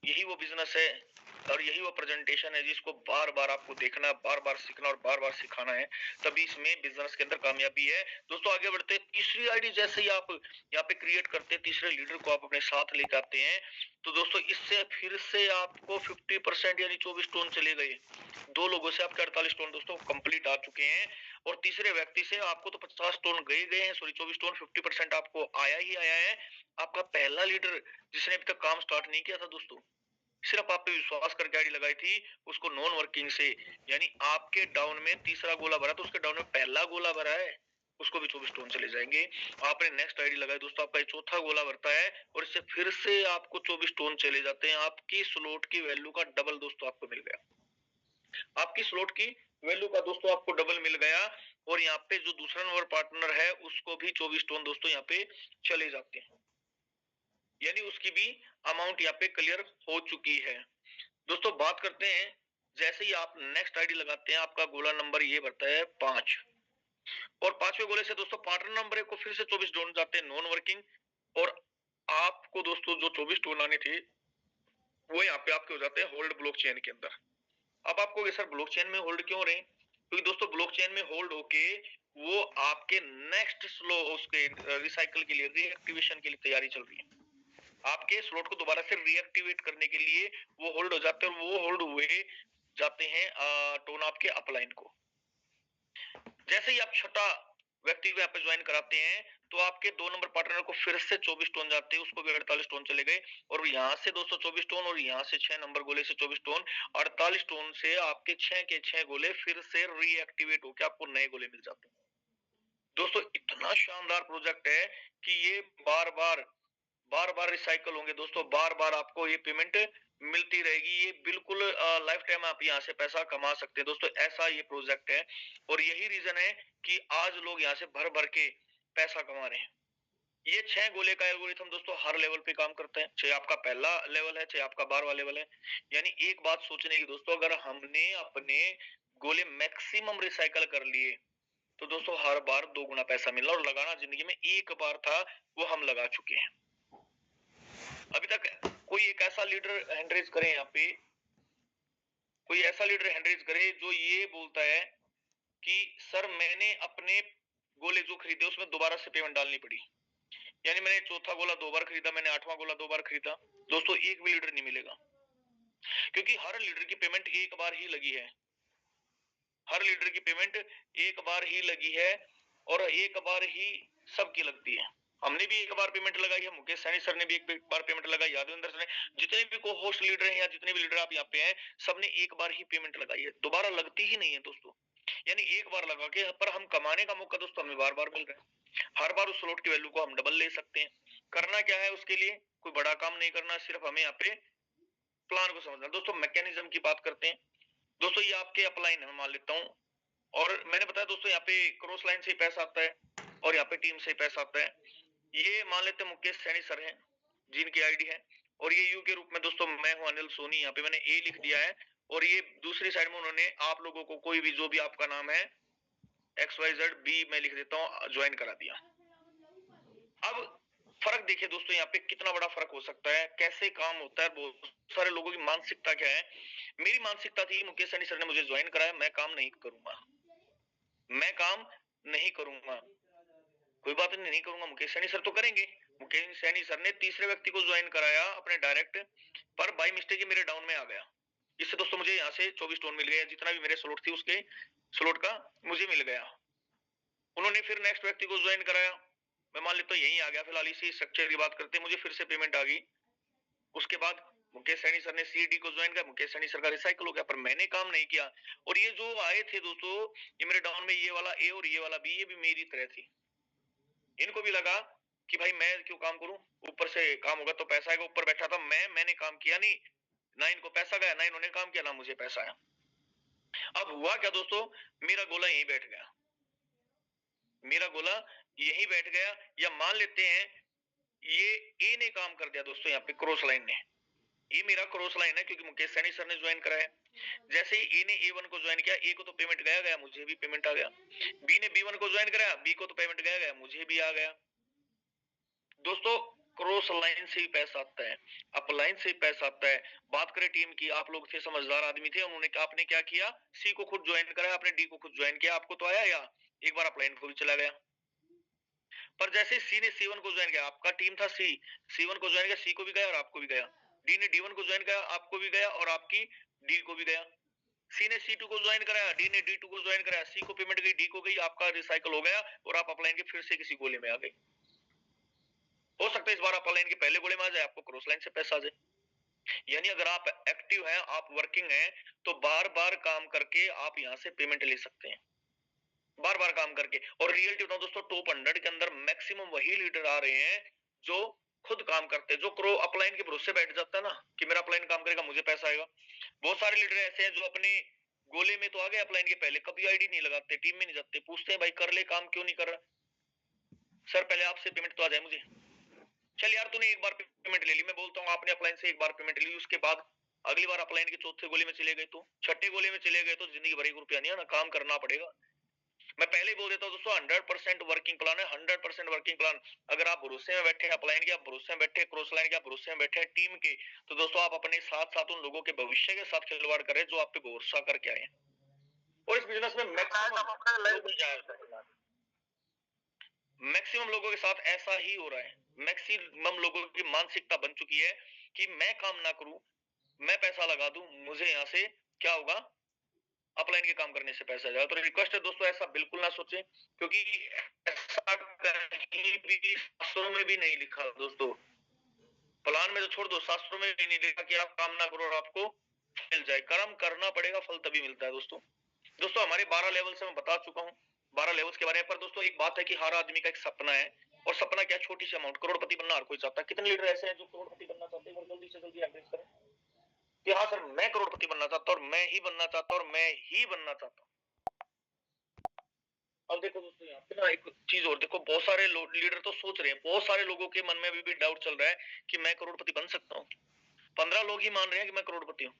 यही वो बिजनेस है और यही वो प्रेजेंटेशन है जिसको बार बार आपको देखना, बार बार सीखना और बार बार सिखाना है, तभी इसमें बिजनेस के अंदर कामयाबी है। दोस्तों आगे बढ़ते हैं, तीसरी आईडी जैसे ही आप यहाँ पे क्रिएट करते हैं, तीसरे लीडर को आप अपने साथ लेकर आते हैं, तो दोस्तों इससे फिर से आपको 50% यानी 24 टोन चले गए। 2 लोगों से आपके 48 टोन दोस्तों कंप्लीट आ चुके हैं और तीसरे व्यक्ति से आपको तो 50 टोन गए हैं, सॉरी 24 टोन, 50% आपको आया ही आया है। आपका पहला लीडर जिसने अभी तक काम स्टार्ट नहीं किया था दोस्तों, सिर्फ आप पे विश्वास करके आईडी लगाई थी, उसको नॉन वर्किंग से यानी आपके डाउन में तीसरा गोला भरा तो उसके डाउन में पहला गोला भरा है, उसको भी 24 टोन चले जाएंगे। आपने नेक्स्ट आईडी लगाई दोस्तों, आपका चौथा गोला भरता है और इससे फिर से आपको 24 टोन चले जाते हैं। आपकी स्लॉट की वैल्यू का डबल दोस्तों आपको मिल गया, आपकी स्लॉट की वैल्यू का दोस्तों आपको डबल मिल गया। और यहाँ पे जो दूसरा नंबर पार्टनर है उसको भी 24 टोन दोस्तों यहाँ पे चले जाते हैं। यानी उसकी भी अमाउंट यहाँ पे क्लियर हो चुकी है। दोस्तों बात करते हैं, जैसे ही आप नेक्स्ट आईडी लगाते हैं आपका गोला नंबर ये बढ़ता है 5, और 5वें गोले से दोस्तों पार्टनर नंबर को फिर से 24 टोन जाते हैं नॉन वर्किंग, और आपको दोस्तों जो 24 टोन आने थे वो यहाँ पे आपके हो जाते हैं होल्ड ब्लॉकचेन के अंदर। अब आप कहोगे सर ब्लॉकचेन में होल्ड क्यों रहे? क्योंकि दोस्तों ब्लॉकचेन में होल्ड होके वो आपके नेक्स्ट स्लो उसके रिसाइकल के लिए, रीएक्टिवेशन के लिए तैयारी चल रही है। आपके स्लॉट को दोबारा से रीएक्टिवेट करने के लिए वो होल्ड हो जाते हैं, और वो होल्ड हुए जाते हैं टोन आपके अपलाइन को। जैसे ही आप छठा व्यक्ति को यहाँ पे ज्वाइन कराते हैं तो आपके 2 नंबर पार्टनर को फिर से 24 टोन जाते हैं, उसको भी 48 टोन चले गए, और यहाँ से 224 टोन, और यहाँ से 6 नंबर गोले से 24 टोन, 48 टोन से आपके 6 के 6 गोले फिर से रीएक्टिवेट होकर आपको नए गोले मिल जाते हैं। दोस्तों इतना शानदार प्रोजेक्ट है कि ये बार बार रिसाइकल होंगे दोस्तों, बार बार आपको ये पेमेंट मिलती रहेगी। ये बिल्कुल लाइफ टाइम आप यहाँ से पैसा कमा सकते हैं दोस्तों, ऐसा ये प्रोजेक्ट है। और यही रीजन है कि आज लोग यहाँ से भर भर के पैसा कमा रहे हैं। ये 6 गोले का एल्गोरिथम दोस्तों हर लेवल पे काम करता है, चाहे आपका पहला लेवल है चाहे आपका 12वां लेवल है। यानी एक बात सोचने की दोस्तों, अगर हमने अपने गोले मैक्सिमम रिसाइकल कर लिए तो दोस्तों हर बार 2 गुना पैसा मिलना, और लगाना जिंदगी में एक बार था वो हम लगा चुके हैं। अभी तक कोई एक ऐसा लीडर हैंड रेज करे यहाँ पे, कोई ऐसा लीडर हैंड रेज करे जो ये बोलता है कि सर मैंने अपने गोले जो खरीदे उसमें दोबारा से पेमेंट डालनी पड़ी, यानी मैंने चौथा गोला 2 बार खरीदा, मैंने 8वां गोला 2 बार खरीदा। दोस्तों एक भी लीडर नहीं मिलेगा, क्योंकि हर लीडर की पेमेंट एक बार ही लगी है, हर लीडर की पेमेंट एक बार ही लगी है, और एक बार ही सबकी लगती है। हमने भी एक बार पेमेंट लगाई है, मुकेश सैनी सर ने भी एक बार पेमेंट लगाई, यादवेंद्र सर ने, जितने भी को होस्ट लीडर हैं या जितने भी लीडर आप यहाँ पे हैं, सबने एक बार ही पेमेंट लगाई है, दोबारा लगती ही नहीं है दोस्तों। यानी एक बार लगा के, पर हम कमाने का मौका दोस्तों हमें बार बार मिल रहा है, हर बार उस स्लॉट की वैल्यू को हम डबल ले सकते हैं। करना क्या है उसके लिए, कोई बड़ा काम नहीं करना, सिर्फ हमें यहाँ पे प्लान को समझना। दोस्तों मैकेनिज्म की बात करते हैं। दोस्तों ये आपके अपलाइन है, मान लेता हूँ, और मैंने बताया दोस्तों यहाँ पे क्रॉस लाइन से ही पैसा आता है, और यहाँ पे टीम से ही पैसा आता है। ये मान लेते हैं मुकेश सैनी सर हैं जिनकी आईडी है, और ये यू के रूप में दोस्तों मैं हूं अनिल सोनी, यहाँ पे मैंने ए लिख दिया है, और ये दूसरी साइड में उन्होंने आप लोगों को कोई भी जो भी आपका नाम है XYZ B मैं लिख देता हूँ ज्वाइन करा दिया। अब फर्क देखिए दोस्तों यहाँ पे कितना बड़ा फर्क हो सकता है, कैसे काम होता है, बहुत सारे लोगों की मानसिकता क्या है। मेरी मानसिकता थी मुकेश सैनी सर ने मुझे ज्वाइन कराया, मैं काम नहीं करूंगा, मैं काम नहीं करूंगा, कोई बात नहीं, नहीं करूंगा, मुकेश सैनी सर तो करेंगे। मुकेश सैनी सर ने तीसरे व्यक्ति को ज्वाइन कराया अपने डायरेक्ट, पर बाई मिस्टेक मेरे डाउन में आ गया। इससे दोस्तों मुझे यहाँ से 24 टोन मिल गया, जितना भी मेरे स्लॉट थी उसके स्लॉट का मुझे मिल गया। उन्होंने फिर नेक्स्ट व्यक्ति को ज्वाइन कराया, मैं मान लेता हूँ यही आ गया, फिलहाल इसी स्ट्रक्चर की बात करते हैं, मुझे फिर से पेमेंट आ गई। उसके बाद मुकेश सैनी सर ने CD को ज्वाइन किया, मुकेश सैनी सर का रिसाइकल हो गया, पर मैंने काम नहीं किया। और ये जो आए थे दोस्तों, ये मेरे डाउन में ये वाला A और ये वाला B, ये भी मेरी तरह थी। इनको भी लगा कि भाई मैं क्यों काम करूं, ऊपर से काम होगा तो पैसा आएगा, ऊपर बैठा था मैंने काम किया नहीं, ना इनको पैसा गया, ना इन्होंने काम किया, ना मुझे पैसा आया। अब हुआ क्या दोस्तों, मेरा गोला यहीं बैठ गया, मेरा गोला यहीं बैठ गया। या मान लेते हैं ये ए ने काम कर दिया दोस्तों, यहाँ पे क्रॉस लाइन ने, ये मेरा क्रॉस लाइन है क्योंकि मुकेश सैनी सर ने ज्वाइन कराया। जैसे ही ए ने A1 को ज्वाइन किया, ए को तो पेमेंट गया गया, मुझे भी पेमेंट आ गया। बी ने B1 को ज्वाइन कराया, बी को तो पेमेंट गया गया, मुझे भी आ गया। दोस्तों क्रॉस लाइन से ही पैसा आता है, अपलाइन से ही पैसा आता है। बात करें टीम की, आप लोग थे समझदार आदमी थे, उन्होंने आपने क्या किया, सी को खुद ज्वाइन कराया, आपने डी को खुद ज्वाइन किया, आपको तो आया, या एक बार अपलाइन को भी चला गया। पर जैसे सी ने C1 को ज्वाइन किया, आपका टीम था C1 को ज्वाइन किया, सी को भी गया और आपको भी गया। डी ने D1 को ज्वाइन किया, आपको भी गया और आपकी डी को भी गया। सी ने C2 को ज्वाइन कराया, डी ने D2 को ज्वाइन कराया, सी को पेमेंट गई, डी को गई, आपका रिसाइकल हो गया, और आप अपलाइन के फिर से किसी गोले में आ गए। हो सकता है इस बार आप लाइन के पहले गोले में आ जाए, आपको क्रॉस लाइन से पैसा आ जाए। यानी अगर आप एक्टिव हैं, आप वर्किंग हैं, तो बार बार काम करके आप यहाँ से पेमेंट ले सकते हैं, बार बार काम करके। और रियलिटी बताऊं दोस्तों, टॉप 100 के अंदर मैक्सिमम वही लीडर आ रहे हैं जो खुद काम करते हैं, जो क्रो अपलाइन के भरोसे बैठ जाता है ना कि मेरा अपलाइन काम करेगा मुझे पैसा आएगा। बहुत सारे लीडर ऐसे हैं जो अपने गोले में तो आ गए अपलाइन के पहले, कभी आईडी नहीं लगाते, टीम में नहीं जाते, पूछते हैं भाई कर ले काम, क्यों नहीं कर रहा, सर पहले आपसे पेमेंट तो आ जाए मुझे, चल यार तूने एक बार पेमेंट ले ली, मैं बोलता हूँ आपने अपलाइन से एक बार पेमेंट ली, उसके बाद अगली बार अपलाइन के चौथे गोले में चले गए तो, छठे गोले में चले गए तो जिंदगी भर 1 रुपया नहीं आना, काम करना पड़ेगा। मैं पहले ही बोल देता हूँ दोस्तों, 100% वर्किंग प्लान है, 100% वर्किंग प्लान। अगर आप भरोसे में बैठे हैं, अपलाइन के आप भरोसे में बैठे, क्रॉस लाइन के आप भरोसे में बैठे हैं, टीम के, तो दोस्तों आप अपने साथ साथ उन लोगों के भविष्य के साथ खिलवाड़ करें जो आप पे भरोसा करके आए हैं। और इस बिजनेस में मैक्सिमम लोगों के साथ ऐसा ही हो रहा है। मैक्सिमम लोगों की मानसिकता बन चुकी है कि मैं काम ना करूं, मैं पैसा लगा दूं, मुझे यहाँ से क्या होगा, अपलाइन के काम करने से पैसा जाएगा। तो रिक्वेस्ट है दोस्तों, ऐसा बिल्कुल ना सोचें, क्योंकि ऐसा कहीं भी शास्त्रों में भी नहीं लिखा दोस्तों। प्लान में तो छोड़ दो, शास्त्रों में भी नहीं लिखा कि आप काम ना करो और आपको मिल जाए। कर्म करना पड़ेगा, फल तभी मिलता है दोस्तों। दोस्तों हमारे 12 लेवल से मैं बता चुका हूँ 12 लेवल्स के बारे में। पर दोस्तों एक बात है कि हर आदमी का एक सपना है, और सपना क्या, छोटी सी अमाउंट, करोड़पति बनना हर कोई चाहता है। कितने लीडर ऐसे हैं जो करोड़पति बनना चाहते हैं, और जल्दी से जल्दी एड्रेस करें कि हाँ सर मैं करोड़पति बनना चाहता हूँ, और मैं ही बनना चाहता हूँ, और मैं ही बनना चाहता हूँ। अब देखो दोस्तों यहाँ पे ना एक चीज और देखो, बहुत सारे लीडर तो सोच रहे हैं, बहुत सारे लोगों के मन में अभी भी डाउट चल रहा है कि मैं करोड़पति बन सकता हूँ। 15 लोग ही मान रहे हैं कि मैं करोड़पति हूँ,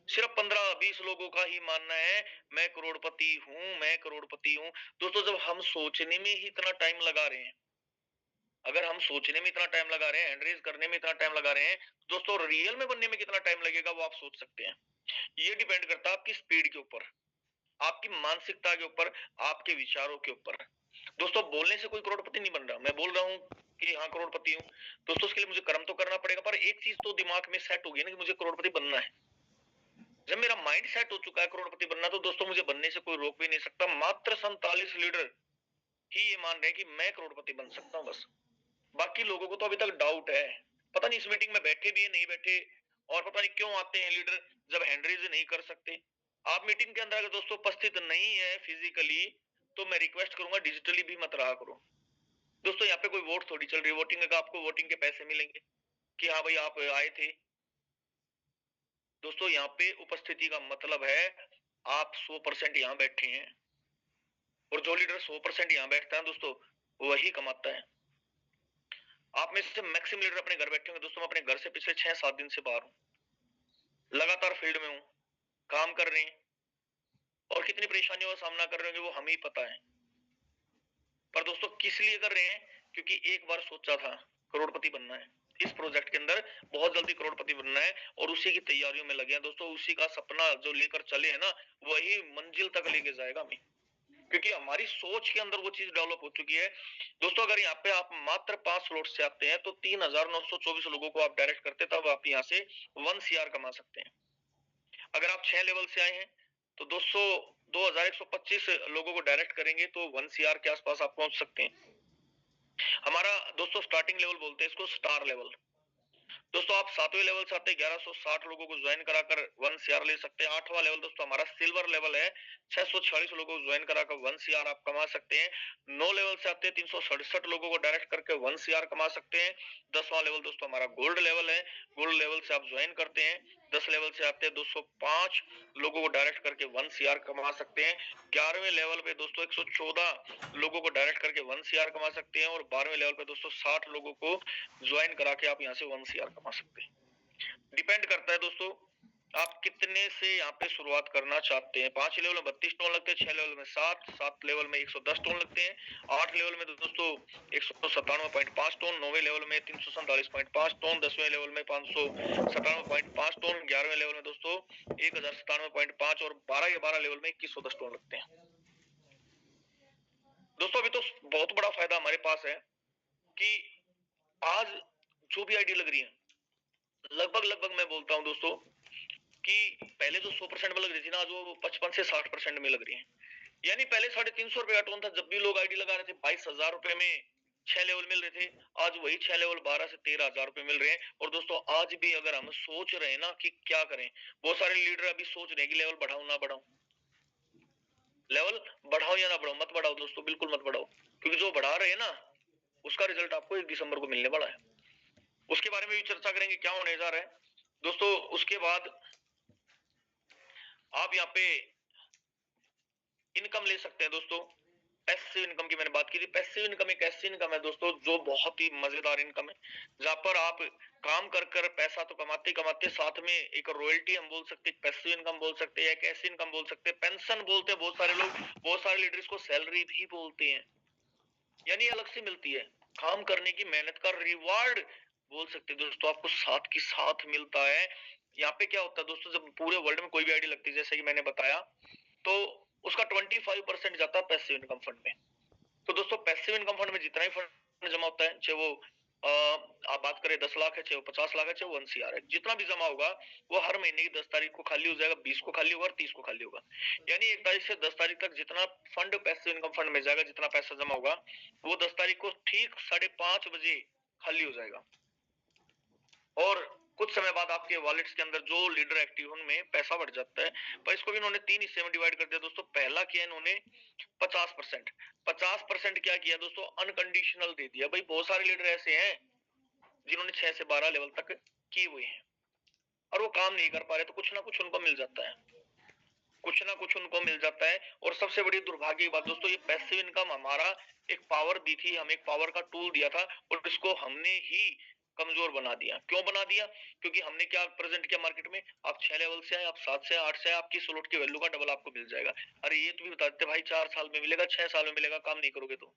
सिर्फ 15-20 लोगों का ही मानना है मैं करोड़पति हूँ, मैं करोड़पति हूँ। दोस्तों जब हम सोचने में ही इतना टाइम लगा रहे हैं, अगर हम सोचने में इतना टाइम लगा रहे हैं, हैंड रेज करने में इतना टाइम लगा रहे हैं, दोस्तों रियल में बनने में कितना टाइम लगेगा वो आप सोच सकते हैं। ये डिपेंड करता है आपकी स्पीड के ऊपर, आपकी मानसिकता के ऊपर, आपके विचारों के ऊपर। दोस्तों बोलने से कोई करोड़पति नहीं बन रहा, मैं बोल रहा हूँ कि हाँ करोड़पति हूँ, दोस्तों उसके लिए मुझे कर्म तो करना पड़ेगा। पर एक चीज तो दिमाग में सेट होगी ना कि मुझे करोड़पति बनना है। जब मेरा माइंड सेट हो चुका है करोड़पति बनना, तो दोस्तों मुझे बनने से कोई रोक भी नहीं सकता। मात्र 47 लीडर ही ये मान रहे हैं कि मैं करोड़पति बन सकता हूँ बस। बाकी लोगों को तो अभी तक डाउट है, पता नहीं इस मीटिंग में बैठे भी है नहीं बैठे, और पता नहीं क्यों आते हैं लीडर जब हैंड रेज नहीं कर सकते। आप मीटिंग के अंदर अगर दोस्तों उपस्थित नहीं है फिजिकली, तो मैं रिक्वेस्ट करूंगा डिजिटली भी मत रहा करो। दोस्तों यहाँ पे कोई वोट थोड़ी चल रही है, वोटिंग का आपको वोटिंग के पैसे मिलेंगे कि हाँ भाई आप आए थे। दोस्तों यहाँ पे उपस्थिति का मतलब है आप 100% यहाँ बैठे हैं, और जो लीडर 100% यहाँ बैठता है दोस्तों वही कमाता है। आप में से मैक्सिमम लीडर अपने घर बैठे होंगे दोस्तों। मैं अपने घर से पिछले 6-7 दिन से बाहर हूँ, लगातार फील्ड में हूँ, काम कर रहे हैं, और कितनी परेशानियों का सामना कर रहे होंगे वो हमें ही पता है। पर दोस्तों किस लिए कर रहे हैं, क्योंकि एक बार सोचा था करोड़पति बनना है, इस प्रोजेक्ट के अंदर बहुत जल्दी करोड़पति बनना है, और उसी की तैयारियों में लगे हैं दोस्तों। उसी का सपना जो लेकर चले हैं ना, वही मंजिल तक लेके जाएगा हमें, क्योंकि हमारी सोच के अंदर वो चीज डेवलप हो चुकी है। दोस्तों अगर यहाँ पे आप मात्र 5 स्लॉट से आते हैं तो 3,924 लोगों को आप डायरेक्ट करते, तब आप यहाँ से 1 CR कमा सकते हैं। अगर आप 6 लेवल से आए हैं तो 2,125 लोगों को डायरेक्ट करेंगे तो 1 CR के आसपास आप पहुंच सकते हैं। हमारा दोस्तों स्टार्टिंग लेवल बोलते हैं इसको, स्टार लेवल। दोस्तों आप 7वें लेवल से आते 1160 लोगों को ज्वाइन कराकर 1 CR ले सकते हैं। 8वां लेवल दोस्तों हमारा सिल्वर लेवल है, 646 लोगों को ज्वाइन कराकर 1 CR आप कमा सकते हैं। 9 लेवल से आते 367 लोगों को डायरेक्ट करके 1 CR कमा सकते हैं। 10वां लेवल दोस्तों हमारा गोल्ड लेवल है, गोल्ड लेवल से आप ज्वाइन करते हैं, 10 लेवल से आते 205 लोगों को डायरेक्ट करके 1 CR कमा सकते हैं। 11वें लेवल पे दोस्तों 114 लोगों को डायरेक्ट करके 1 CR कमा सकते हैं, और 12वें लेवल पे दोस्तों 60 लोगों को ज्वाइन करा के आप यहाँ से 1 CR कमा सकते हैं। डिपेंड करता है दोस्तों आप कितने से यहाँ पे शुरुआत करना चाहते हैं। 5 लेवल में 32 टोन लगते हैं, 6 लेवल में 7 लेवल में 110 टोन लगते हैं, 8 लेवल में दोस्तों 197.5 टोन, 9वें लेवल में 347.5 टोन, 10वें लेवल में 597.5 टोन, 11वें लेवल में दोस्तों 1097.5, और 12 के 12 लेवल में 2110 टोन लगते हैं। दोस्तों अभी तो बहुत बड़ा फायदा हमारे पास है कि आज जो भी आईडी लग रही है, लगभग मैं बोलता हूं दोस्तों कि पहले जो 100% में लग रही थी ना, आज वो 55 से 60% में लग रही है। यानी पहले 350 रुपए का टोन था, जब भी लोग आईडी लगा रहे थे 22,000 रुपए में 6 लेवल मिल रहे थे। आज वही 6 लेवल 12 से 13,000 रुपए मिल रहे हैं। और दोस्तों आज भी अगर हम सोच रहे हैं ना कि क्या करें, बहुत सारे लीडर अभी सोच रहे हैं कि लेवल बढ़ाऊं ना बढ़ाऊं, लेवल बढ़ाओ या ना बढ़ाओ, मत बढ़ाओ दोस्तों, बिल्कुल मत बढ़ाओ, क्योंकि जो बढ़ा रहे हैं ना उसका रिजल्ट आपको 1 दिसंबर को मिलने वाला है। उसके बारे में भी चर्चा करेंगे क्या होने जा रहा है दोस्तों। उसके बाद आप यहाँ पे इनकम ले सकते हैं दोस्तों, पैसिव इनकम की मैंने बात की थी। पैसिव इनकम एक ऐसी इनकम है दोस्तों जो बहुत ही मजेदार इनकम है, जहां पर आप काम कर कर पैसा तो कमाते कमाते साथ में एक रॉयल्टी हम बोल सकते हैं, पैसिव इनकम बोल सकते हैं, एक ऐसी इनकम बोल सकते हैं, पेंशन बोलते हैं बहुत सारे लोग, बहुत सारे लीडर्स को सैलरी भी बोलते हैं, यानी अलग से मिलती है, काम करने की मेहनत का रिवार्ड बोल सकते हैं दोस्तों, आपको साथ की साथ मिलता है। यहाँ पे क्या होता है दोस्तों, जब पूरे वर्ल्ड में कोई भी आईडी लगती है जैसे कि मैंने बताया, तो उसका 25% जाता है पैसिव इनकम फंड में। तो दोस्तों पैसिव इनकम फंड में जितना ही फंड जमा होता है, चाहे वो आप बात करें 10 लाख है, चाहे वो 50 लाख है, चाहे वो 1 CR है, जितना भी जमा होगा वो हर महीने की 10 तारीख को खाली हो जाएगा, 20 को खाली होगा और 30 को खाली होगा। यानी 1 तारीख से 10 तारीख तक जितना फंड पैसिव इनकम फंड में जाएगा, जितना पैसा जमा होगा, वो 10 तारीख को ठीक 5:30 बजे खाली हो जाएगा। और कुछ समय बाद आपके वॉलेट्स के अंदर जो लीडर एक्टिव उनमें पैसा बढ़ जाता है। पर इसको भी इन्होंने 3 हिस्से में डिवाइड कर दिया दोस्तों। पहला किया इन्होंने 50%। 50% क्या किया दोस्तों, अनकंडीशनल दे दिया। भाई बहुत सारे लीडर ऐसे हैं जिन्होंने 6 से 12 लेवल तक किए हुए हैं और वो काम नहीं कर पा रहे, तो कुछ ना कुछ उनको मिल जाता है, कुछ ना कुछ उनको मिल जाता है। और सबसे बड़ी दुर्भाग्य की बात दोस्तों, ये पैसिव इनकम हमारा एक पावर दी थी, हमें एक पावर का टूल दिया था और इसको हमने ही कमजोर बना दिया। क्यों बना दिया? क्योंकि हमने क्या प्रेजेंट किया मार्केट में, आप 6 लेवल से आए, आप 7 से 8 से आए, आपकी स्लॉट की वैल्यू का डबल आपको मिल जाएगा। अरे ये तो भी बता देते भाई, 4 साल में मिलेगा, 6 साल में मिलेगा, काम नहीं करोगे तो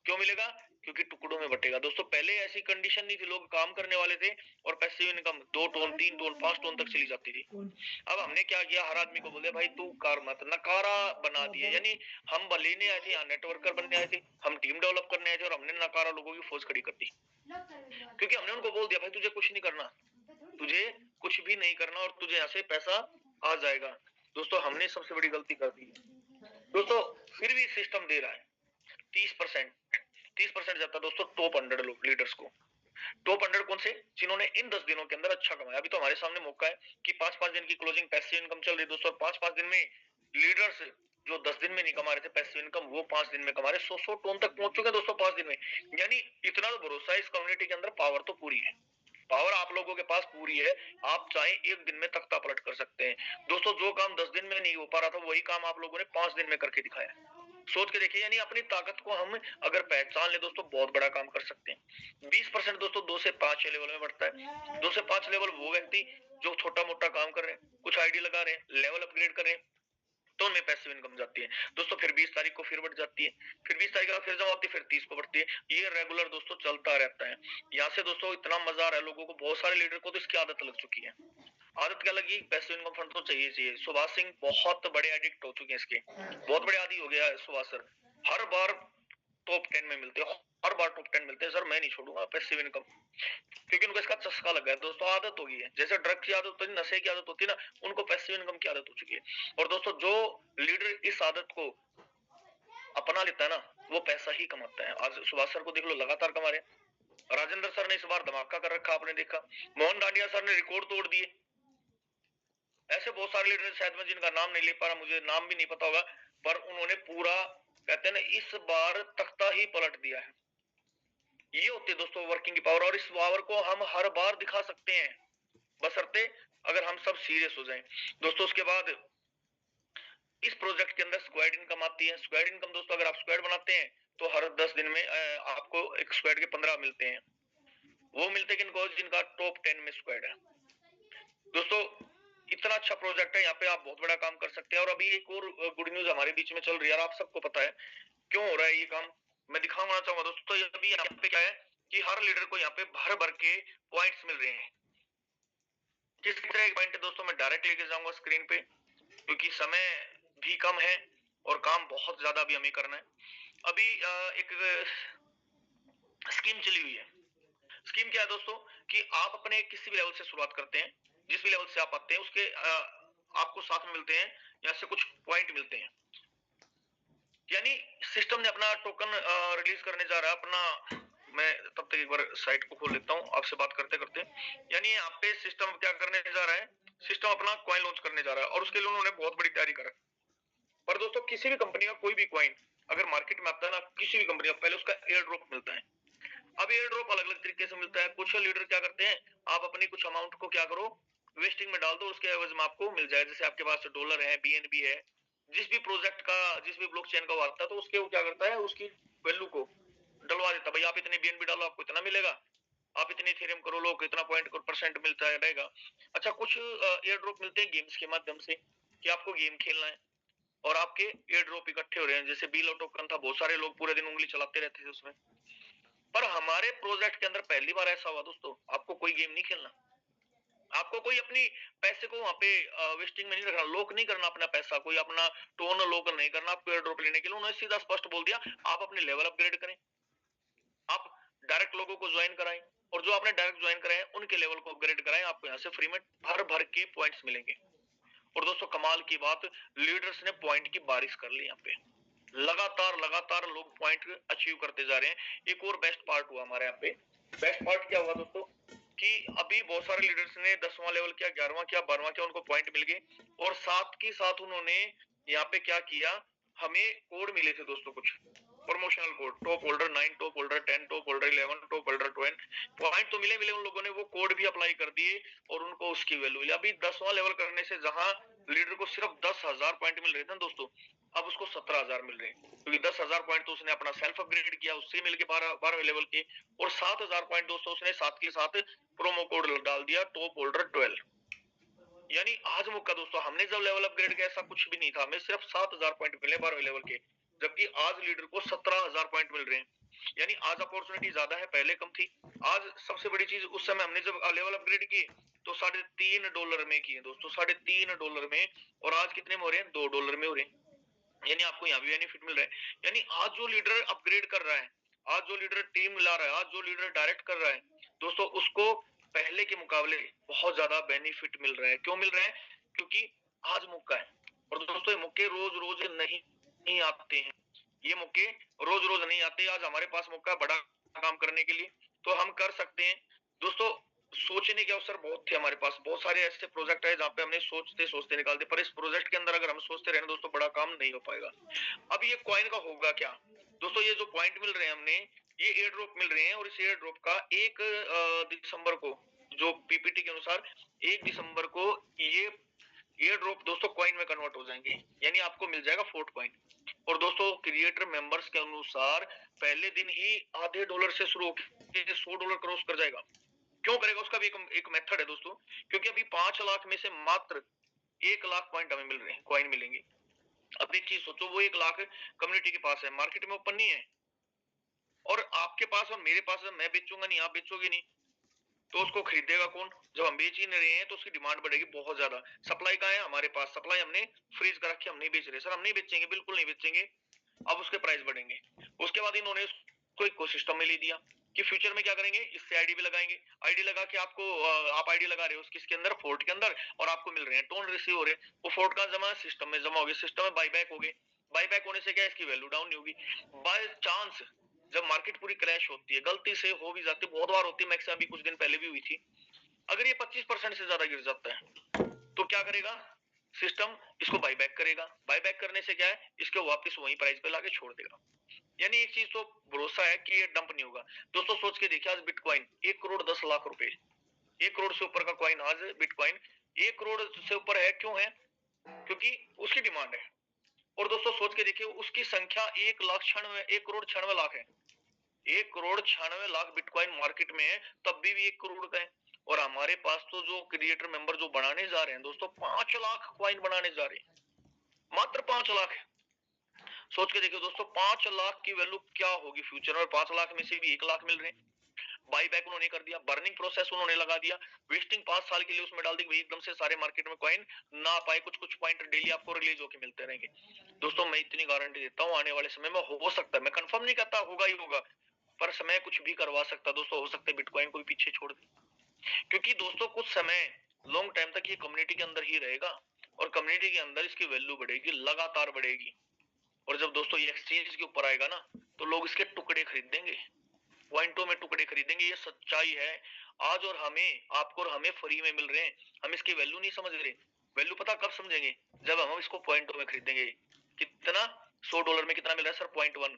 क्यों मिलेगा? क्योंकि टुकड़ों में बटेगा दोस्तों। पहले ऐसी कंडीशन नहीं थी, लोग काम करने वाले थे और passive income 2 tone 3 tone 5 tone तक चली जाती थी। अब हमने क्या किया, हर आदमी को बोले भाई तू कर मत, नकारा बना दिया। यानी हम लेने आए थे, यहाँ नेटवर्कर बनने आए थे, हम टीम डेवलप करने आए थे और हमने नकारा लोगों की फौज खड़ी कर दी, क्योंकि हमने उनको बोल दिया भाई तुझे कुछ नहीं करना, तुझे कुछ भी नहीं करना और तुझे यहाँ से पैसा आ जाएगा। दोस्तों हमने सबसे बड़ी गलती कर दी दोस्तों। फिर भी सिस्टम दे रहा है 30%। 30% जाता है दोस्तों टॉप 100 लोग लीडर्स को। टॉप 100 कौन से? जिन्होंने इन 10 दिनों के अंदर अच्छा कमाया। अभी तो हमारे सामने मौका है कि 5-5 दिन की क्लोजिंग पैसिव इनकम चल रही है दोस्तों। 5-5 दिन में लीडर्स जो 10 दिन में नहीं कमा रहे थे पैसिव इनकम, वो 5 दिन में कमा रहे, 100 टोन तक पहुंच चुके हैं दोस्तों 5 दिन में। यानी इतना तो भरोसा है, इस कम्युनिटी के अंदर पावर तो पूरी है, पावर आप लोगों के पास पूरी है। आप चाहे एक दिन में तख्ता पलट कर सकते हैं दोस्तों। जो काम 10 दिन में नहीं हो पा रहा था, वही काम आप लोगों ने 5 दिन में करके दिखाया। सोच के देखिए, यानी अपनी ताकत को हम अगर पहचान ले दोस्तों, बहुत बड़ा काम कर सकते हैं। 20% दोस्तों 2 से 5 लेवल में बढ़ता है। 2 से 5 लेवल वो व्यक्ति जो छोटा मोटा काम कर रहे हैं, कुछ आईडी लगा रहे हैं, लेवल अपग्रेड कर रहे हैं, तो उनमें पैसिव इनकम जाती है दोस्तों। फिर 20 तारीख को फिर बढ़ जाती है, फिर 20 तारीख का फिर जमा होती है, फिर 30 को बढ़ती है। ये रेगुलर दोस्तों चलता रहता है। यहाँ से दोस्तों इतना मजा आ रहा है लोगों को, बहुत सारे लीडर को तो इसकी आदत लग चुकी है। आदत क्या लगी? पैसिव इनकम फंड तो चाहिए चाहिए। सुभाष सिंह बहुत बड़े एडिक्ट हो चुके हैं इसके, बहुत बड़े आदी हो गया है सुभाष सर। हर बार टॉप 10 में मिलते हैं, हर बार टॉप 10 मिलते हैं। सर मैं नहीं छोड़ूंगा पैसिव इनकम, क्योंकि उनको इसका चस्का लग गया है दोस्तों, आदत हो गई है। जैसे ड्रग की आदत होती है, नशे की आदत होती है ना, उनको पैसिव इनकम की आदत हो चुकी है। और दोस्तों जो लीडर इस आदत को अपना लेता है ना, वो पैसा ही कमाता है। आज सुभाष सर को देख लो, लगातार कमा रहे हैं। राजेंद्र सर ने इस बार धमाका कर रखा, आपने देखा। मोहन डांडिया सर ने रिकॉर्ड तोड़ दिए। ऐसे बहुत सारे लीडर, शायद मैं जिनका नाम नहीं ले पा रहा, मुझे नाम भी नहीं पता होगा, पर उन्होंने पूरा कहते हैं ना इस बार तख्ता ही पलट दिया है। ये होती है दोस्तों वर्किंग की पावर, और इस पावर को हम हर बार दिखा सकते हैं, बशर्ते अगर हम सब सीरियस हो जाएं दोस्तों। उसके बाद इस प्रोजेक्ट के अंदर स्क्वाड इनकम आती है। स्क्वाड इनकम दोस्तों, अगर आप स्क्वाड बनाते हैं तो हर 10 दिन में आपको एक स्क्वाड के 15 मिलते हैं। वो मिलते किनको? जिनका टॉप 10 में स्क्वाड है दोस्तों। इतना अच्छा प्रोजेक्ट है, यहाँ पे आप बहुत बड़ा काम कर सकते हैं। और अभी एक और गुड न्यूज हमारे बीच में चल रही है, आप सबको पता है क्यों हो रहा है ये काम, मैं दिखाना चाहूंगा दोस्तों। अभी यहाँ पे क्या है कि हर लीडर को यहाँ पे भर भर के पॉइंट्स मिल रहे हैं। किस तरह के पॉइंट है दोस्तों, मैं डायरेक्ट लेके जाऊंगा स्क्रीन पे, क्योंकि समय भी कम है और काम बहुत ज्यादा भी हमें करना है। अभी एक स्कीम चली हुई है। स्कीम क्या है दोस्तों कि आप अपने किसी भी लेवल से शुरुआत करते हैं, जिस भी लेवल से आप आते हैं उसके आपको साथ में मिलते हैं, यहाँ से कुछ पॉइंट मिलते हैं। यानी सिस्टम ने अपना टोकन रिलीज करने जा रहा है अपना। मैं तब तक एक बार साइट को खोल लेता हूँ आपसे बात करते करते। यानी यहाँ पे सिस्टम क्या करने जा रहा है, सिस्टम अपना कॉइन लॉन्च करने जा रहा है और उसके लिए उन्होंने बहुत बड़ी तैयारी करा। पर दोस्तों किसी भी कंपनी का कोई भी कॉइन अगर मार्केट में आता है ना, किसी भी कंपनी का पहले उसका एयर ड्रॉप मिलता है। अब एयर ड्रॉप अलग अलग तरीके से मिलता है। कुछ लीडर क्या करते हैं, आप अपनी कुछ अमाउंट को क्या करो, वेस्टिंग में डाल दो, उसके एवज में आपको मिल जाए। जैसे आपके पास डॉलर है, BNB है, जिस भी प्रोजेक्ट का, जिस भी ब्लॉकचेन का वार्ता है, तो उसके वो क्या करता है, उसकी वैल्यू को डलवा देता है। भाई आप इतने बीएनबी डालो, आपको इतना मिलेगा, आप इतनी थ्योरम करो, लोग इतना पॉइंट परसेंट मिलता है रहेगा। अच्छा, कुछ एयर ड्रॉप मिलते हैं गेम्स के माध्यम से कि आपको गेम खेलना है और आपके एयर ड्रॉप इकट्ठे हो रहे हैं। जैसे बीलो टोकन था, बहुत सारे लोग पूरे दिन उंगली चलाते रहते थे उसमें। पर हमारे प्रोजेक्ट के अंदर पहली बार ऐसा हुआ दोस्तों, आपको कोई गेम नहीं खेलना, आपको कोई अपनी पैसे को वहां पे वेस्टिंग में नहीं रखना, लॉक नहीं करना अपना पैसा, कोई अपना टोन लॉक नहीं करना आपको एयर ड्रॉप लेने के लिए। उन्होंने सीधा स्पष्ट बोल दिया, आप अपने लेवल अपग्रेड करें, आप डायरेक्ट लोगों को ज्वाइन कराएं, और जो आपने डायरेक्ट ज्वाइन कराए उनके लेवल को अपग्रेड कराएं, आपको यहाँ से फ्री में भर भर के पॉइंट्स मिलेंगे। और दोस्तों कमाल की बात, लीडर्स ने पॉइंट की बारिश कर ली यहाँ पे, लगातार लगातार लोग पॉइंट अचीव करते जा रहे हैं। एक और बेस्ट पार्ट हुआ हमारे यहाँ पे। बेस्ट पार्ट क्या हुआ दोस्तों कि अभी बहुत सारे लीडर्स ने 10वां लेवल किया, 11वां किया, 12वां किया, उनको पॉइंट मिल गए। और साथ के साथ उन्होंने यहाँ पे क्या किया, हमें कोड मिले थे दोस्तों, कुछ promotional code, top holder 9, top holder 10, top holder 11, top holder 12। Point तो मिले मिले, उन लोगों ने वो कोड भी अप्लाई कर दिए और उनको उसकी वैल्यू मिली। अभी 10वां लेवल करने से जहां लीडर को सिर्फ 10,000 पॉइंट मिल रहे थे दोस्तों, अब उसको 17,000 मिल रहे हैं, क्योंकि 10,000 पॉइंट तो उसने अपना सेल्फ अपग्रेड किया, उससे मिल के 12वें लेवल के। और 7,000 पॉइंट दोस्तों उसने साथ के साथ प्रोमो कोड डाल दिया, टॉप होल्डर 12। यानी आज मौका दोस्तों, हमने जब लेवल अपग्रेड किया ऐसा कुछ भी नहीं था, हमें सिर्फ 7,000 पॉइंट मिले 12वें लेवल के, जबकि आज लीडर को 17,000 पॉइंट मिल रहे हैं। यानी आज अपॉर्चुनिटी ज्यादा है, पहले कम थी। आज सबसे बड़ी चीज, उस समय हमने जब लेवल अपग्रेड किए तो $3.5 में किए दोस्तों, $3.5 में, और आज कितने में हो रहे हैं, $2 में हो रहे हैं। यानी आपको यहाँ भी बेनिफिट मिल रहा है। यानी आज जो लीडर अपग्रेड कर रहा है, आज जो लीडर टीम ला रहा है, आज जो लीडर डायरेक्ट कर रहा है दोस्तों, उसको पहले के मुकाबले बहुत ज्यादा बेनिफिट मिल रहा है। क्यों मिल रहा है, क्योंकि आज मौका है। और दोस्तों ये मौके रोज रोज नहीं आते हैं, ये मौके रोज रोज नहीं आते। आज हमारे पास मौका है बड़ा काम करने के लिए, तो हम कर सकते हैं दोस्तों। सोचने के अवसर बहुत थे हमारे पास, बहुत सारे ऐसे प्रोजेक्ट है जहाँ पे हमने सोचते सोचते निकाल दिए, पर इस प्रोजेक्ट के अंदर अगर हम सोचते रहे दोस्तों, बड़ा काम नहीं हो पाएगा। अब ये कॉइन का होगा क्या दोस्तों, ये जो पॉइंट मिल रहे हैं हमने, ये एयर ड्रॉप मिल रहे हैं, और इस एयर ड्रॉप का 1 दिसंबर को, जो पीपीटी के अनुसार 1 दिसंबर को ये एयर ड्रॉप दोस्तों कॉइन में कन्वर्ट हो जाएंगे, यानी आपको मिल जाएगा फोर्ट कॉइन। और दोस्तों क्रिएटर मेंबर्स के अनुसार पहले दिन ही $0.5 से शुरू होकर $100 क्रॉस कर जाएगा। क्यों करेगा, उसका भी एक मेथड है दोस्तों, क्योंकि अभी 5 लाख में से मात्र 1 लाख पॉइंट हमें मिल रहे हैं, कॉइन मिलेंगे। अब एक चीज सोचो, वो 1 लाख कम्युनिटी के पास है, मार्केट में ओपन नहीं है, और आपके पास और मेरे पास है, मैं बेचूंगा नहीं, आप बेचोगे नहीं, तो उसको खरीदेगा कौन। जब हम बेच ही नहीं रहे हैं तो उसकी डिमांड बढ़ेगी बहुत ज्यादा। सप्लाई का है हमारे पास, सप्लाई हमने फ्रीज कर रखी, हम नहीं बेच रहे सर, हम नहीं बेचेंगे, बिल्कुल नहीं बेचेंगे। अब उसके प्राइस बढ़ेंगे। उसके बाद इन्होंने उसको इकोसिस्टम में ले दिया कि फ्यूचर में क्या करेंगे, इससे आईडी भी लगाएंगे। आईडी लगा के आपको आप आईडी लगा रहे हो किसके अंदर, फोर्ट के अंदर, और आपको मिल रहे हैं टोन रिसीव हो रहे हैं। वो फोर्ट का जमा सिस्टम में जमा हो गया, सिस्टम में बाईबैक हो गए। बाईबैक होने से क्या, इसकी वैल्यू डाउन नहीं होगी। बाय चांस जब मार्केट पूरी क्रैश होती है, गलती से हो भी जाती है, बहुत बार होती है, मैक्सिमम अभी कुछ दिन पहले भी हुई थी, अगर ये 25% से ज्यादा गिर जाता है तो क्या करेगा सिस्टम, इसको बाईबैक करेगा। बाईबैक करने से क्या है, इसको वापस वही प्राइस पे लाके छोड़ देगा। यानी एक चीज तो भरोसा है कि ये डंप नहीं होगा। दोस्तों सोच के देखिए, आज बिटकॉइन 1,10,00,000 रुपए, 1 करोड़ से ऊपर का कॉइन आज बिटकॉइन 1 करोड़ से ऊपर है। क्यों है, क्योंकि उसकी डिमांड है। और दोस्तों सोच के देखिए, उसकी संख्या 1,96,1,96,00,000 है। 1,96,00,000 बिटकॉइन मार्केट में है, तब भी 1 करोड़ का है। और हमारे पास तो जो क्रिएटर मेंबर जो बनाने जा रहे हैं दोस्तों, 5 लाख कॉइन बनाने जा रहे हैं, मात्र 5 लाख। सोच के देखिए दोस्तों, 5 लाख की वैल्यू क्या होगी फ्यूचर में। 5 लाख में से भी 1 लाख मिल रहे हैं। बाई बैक उन्होंने कर दिया, बर्निंग प्रोसेस उन्होंने लगा दिया, वेस्टिंग 5 साल के लिए उसमें डाल दी, एकदम से सारे मार्केट में कॉइन ना पाए, कुछ कुछ पॉइंट डेली आपको रिलीज होकर मिलते रहेंगे। दोस्तों मैं इतनी गारंटी देता हूँ, आने वाले समय में हो सकता है, मैं कंफर्म नहीं करता होगा ही होगा, पर समय कुछ भी करवा सकता दोस्तों, हो सकता है बिटकॉइन को भी पीछे छोड़ दे। क्योंकि दोस्तों कुछ समय लॉन्ग टाइम तक ये कम्युनिटी के अंदर ही रहेगा, और कम्युनिटी के अंदर इसकी वैल्यू बढ़ेगी, लगातार बढ़ेगी। और जब दोस्तों ये एक्सचेंज के ऊपर आएगा ना, तो लोग इसके टुकड़े खरीदेंगे, पॉइंटों में टुकड़े खरीदेंगे। ये सच्चाई है आज, और हमें, आपको और हमें फ्री में मिल रहे हैं। हम इसकी वैल्यू नहीं समझ रहे। वैल्यू पता कब समझेंगे, जब हम इसको पॉइंटों में खरीदेंगे। कितना, $100 में कितना मिल रहा है सर, $0.1।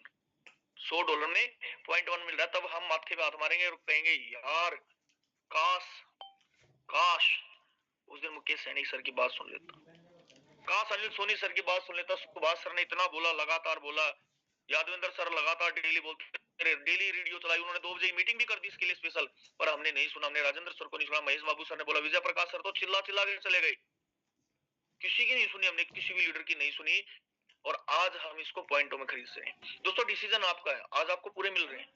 $100 में $0.1 मिल रहा है, तब हम माथे पे हाथ मारेंगे और कहेंगे यार, काश काश उस दिन मुकेश सैनी सर की बात सुन लेता। काश अनिल सोनी सर की बात सुन लेता। सुभाष सर ने इतना बोला, लगातार बोला, यादवेंद्र सर लगातार डेली बोलते, डेली रेडियो चलाई उन्होंने, 2 बजे मीटिंग भी कर दी इसके लिए स्पेशल, पर हमने नहीं सुना। हमने राजेंद्र सर को नहीं सुना, महेश बाबू सर ने बोला, विजय प्रकाश सर तो चिल्ला चिल्ला के चले गए, किसी की नहीं सुनी हमने, किसी भी लीडर की नहीं सुनी। और आज हम इसको पॉइंटों में खरीद रहे हैं। दोस्तों डिसीजन आपका है, आज आपको पूरे मिल रहे हैं,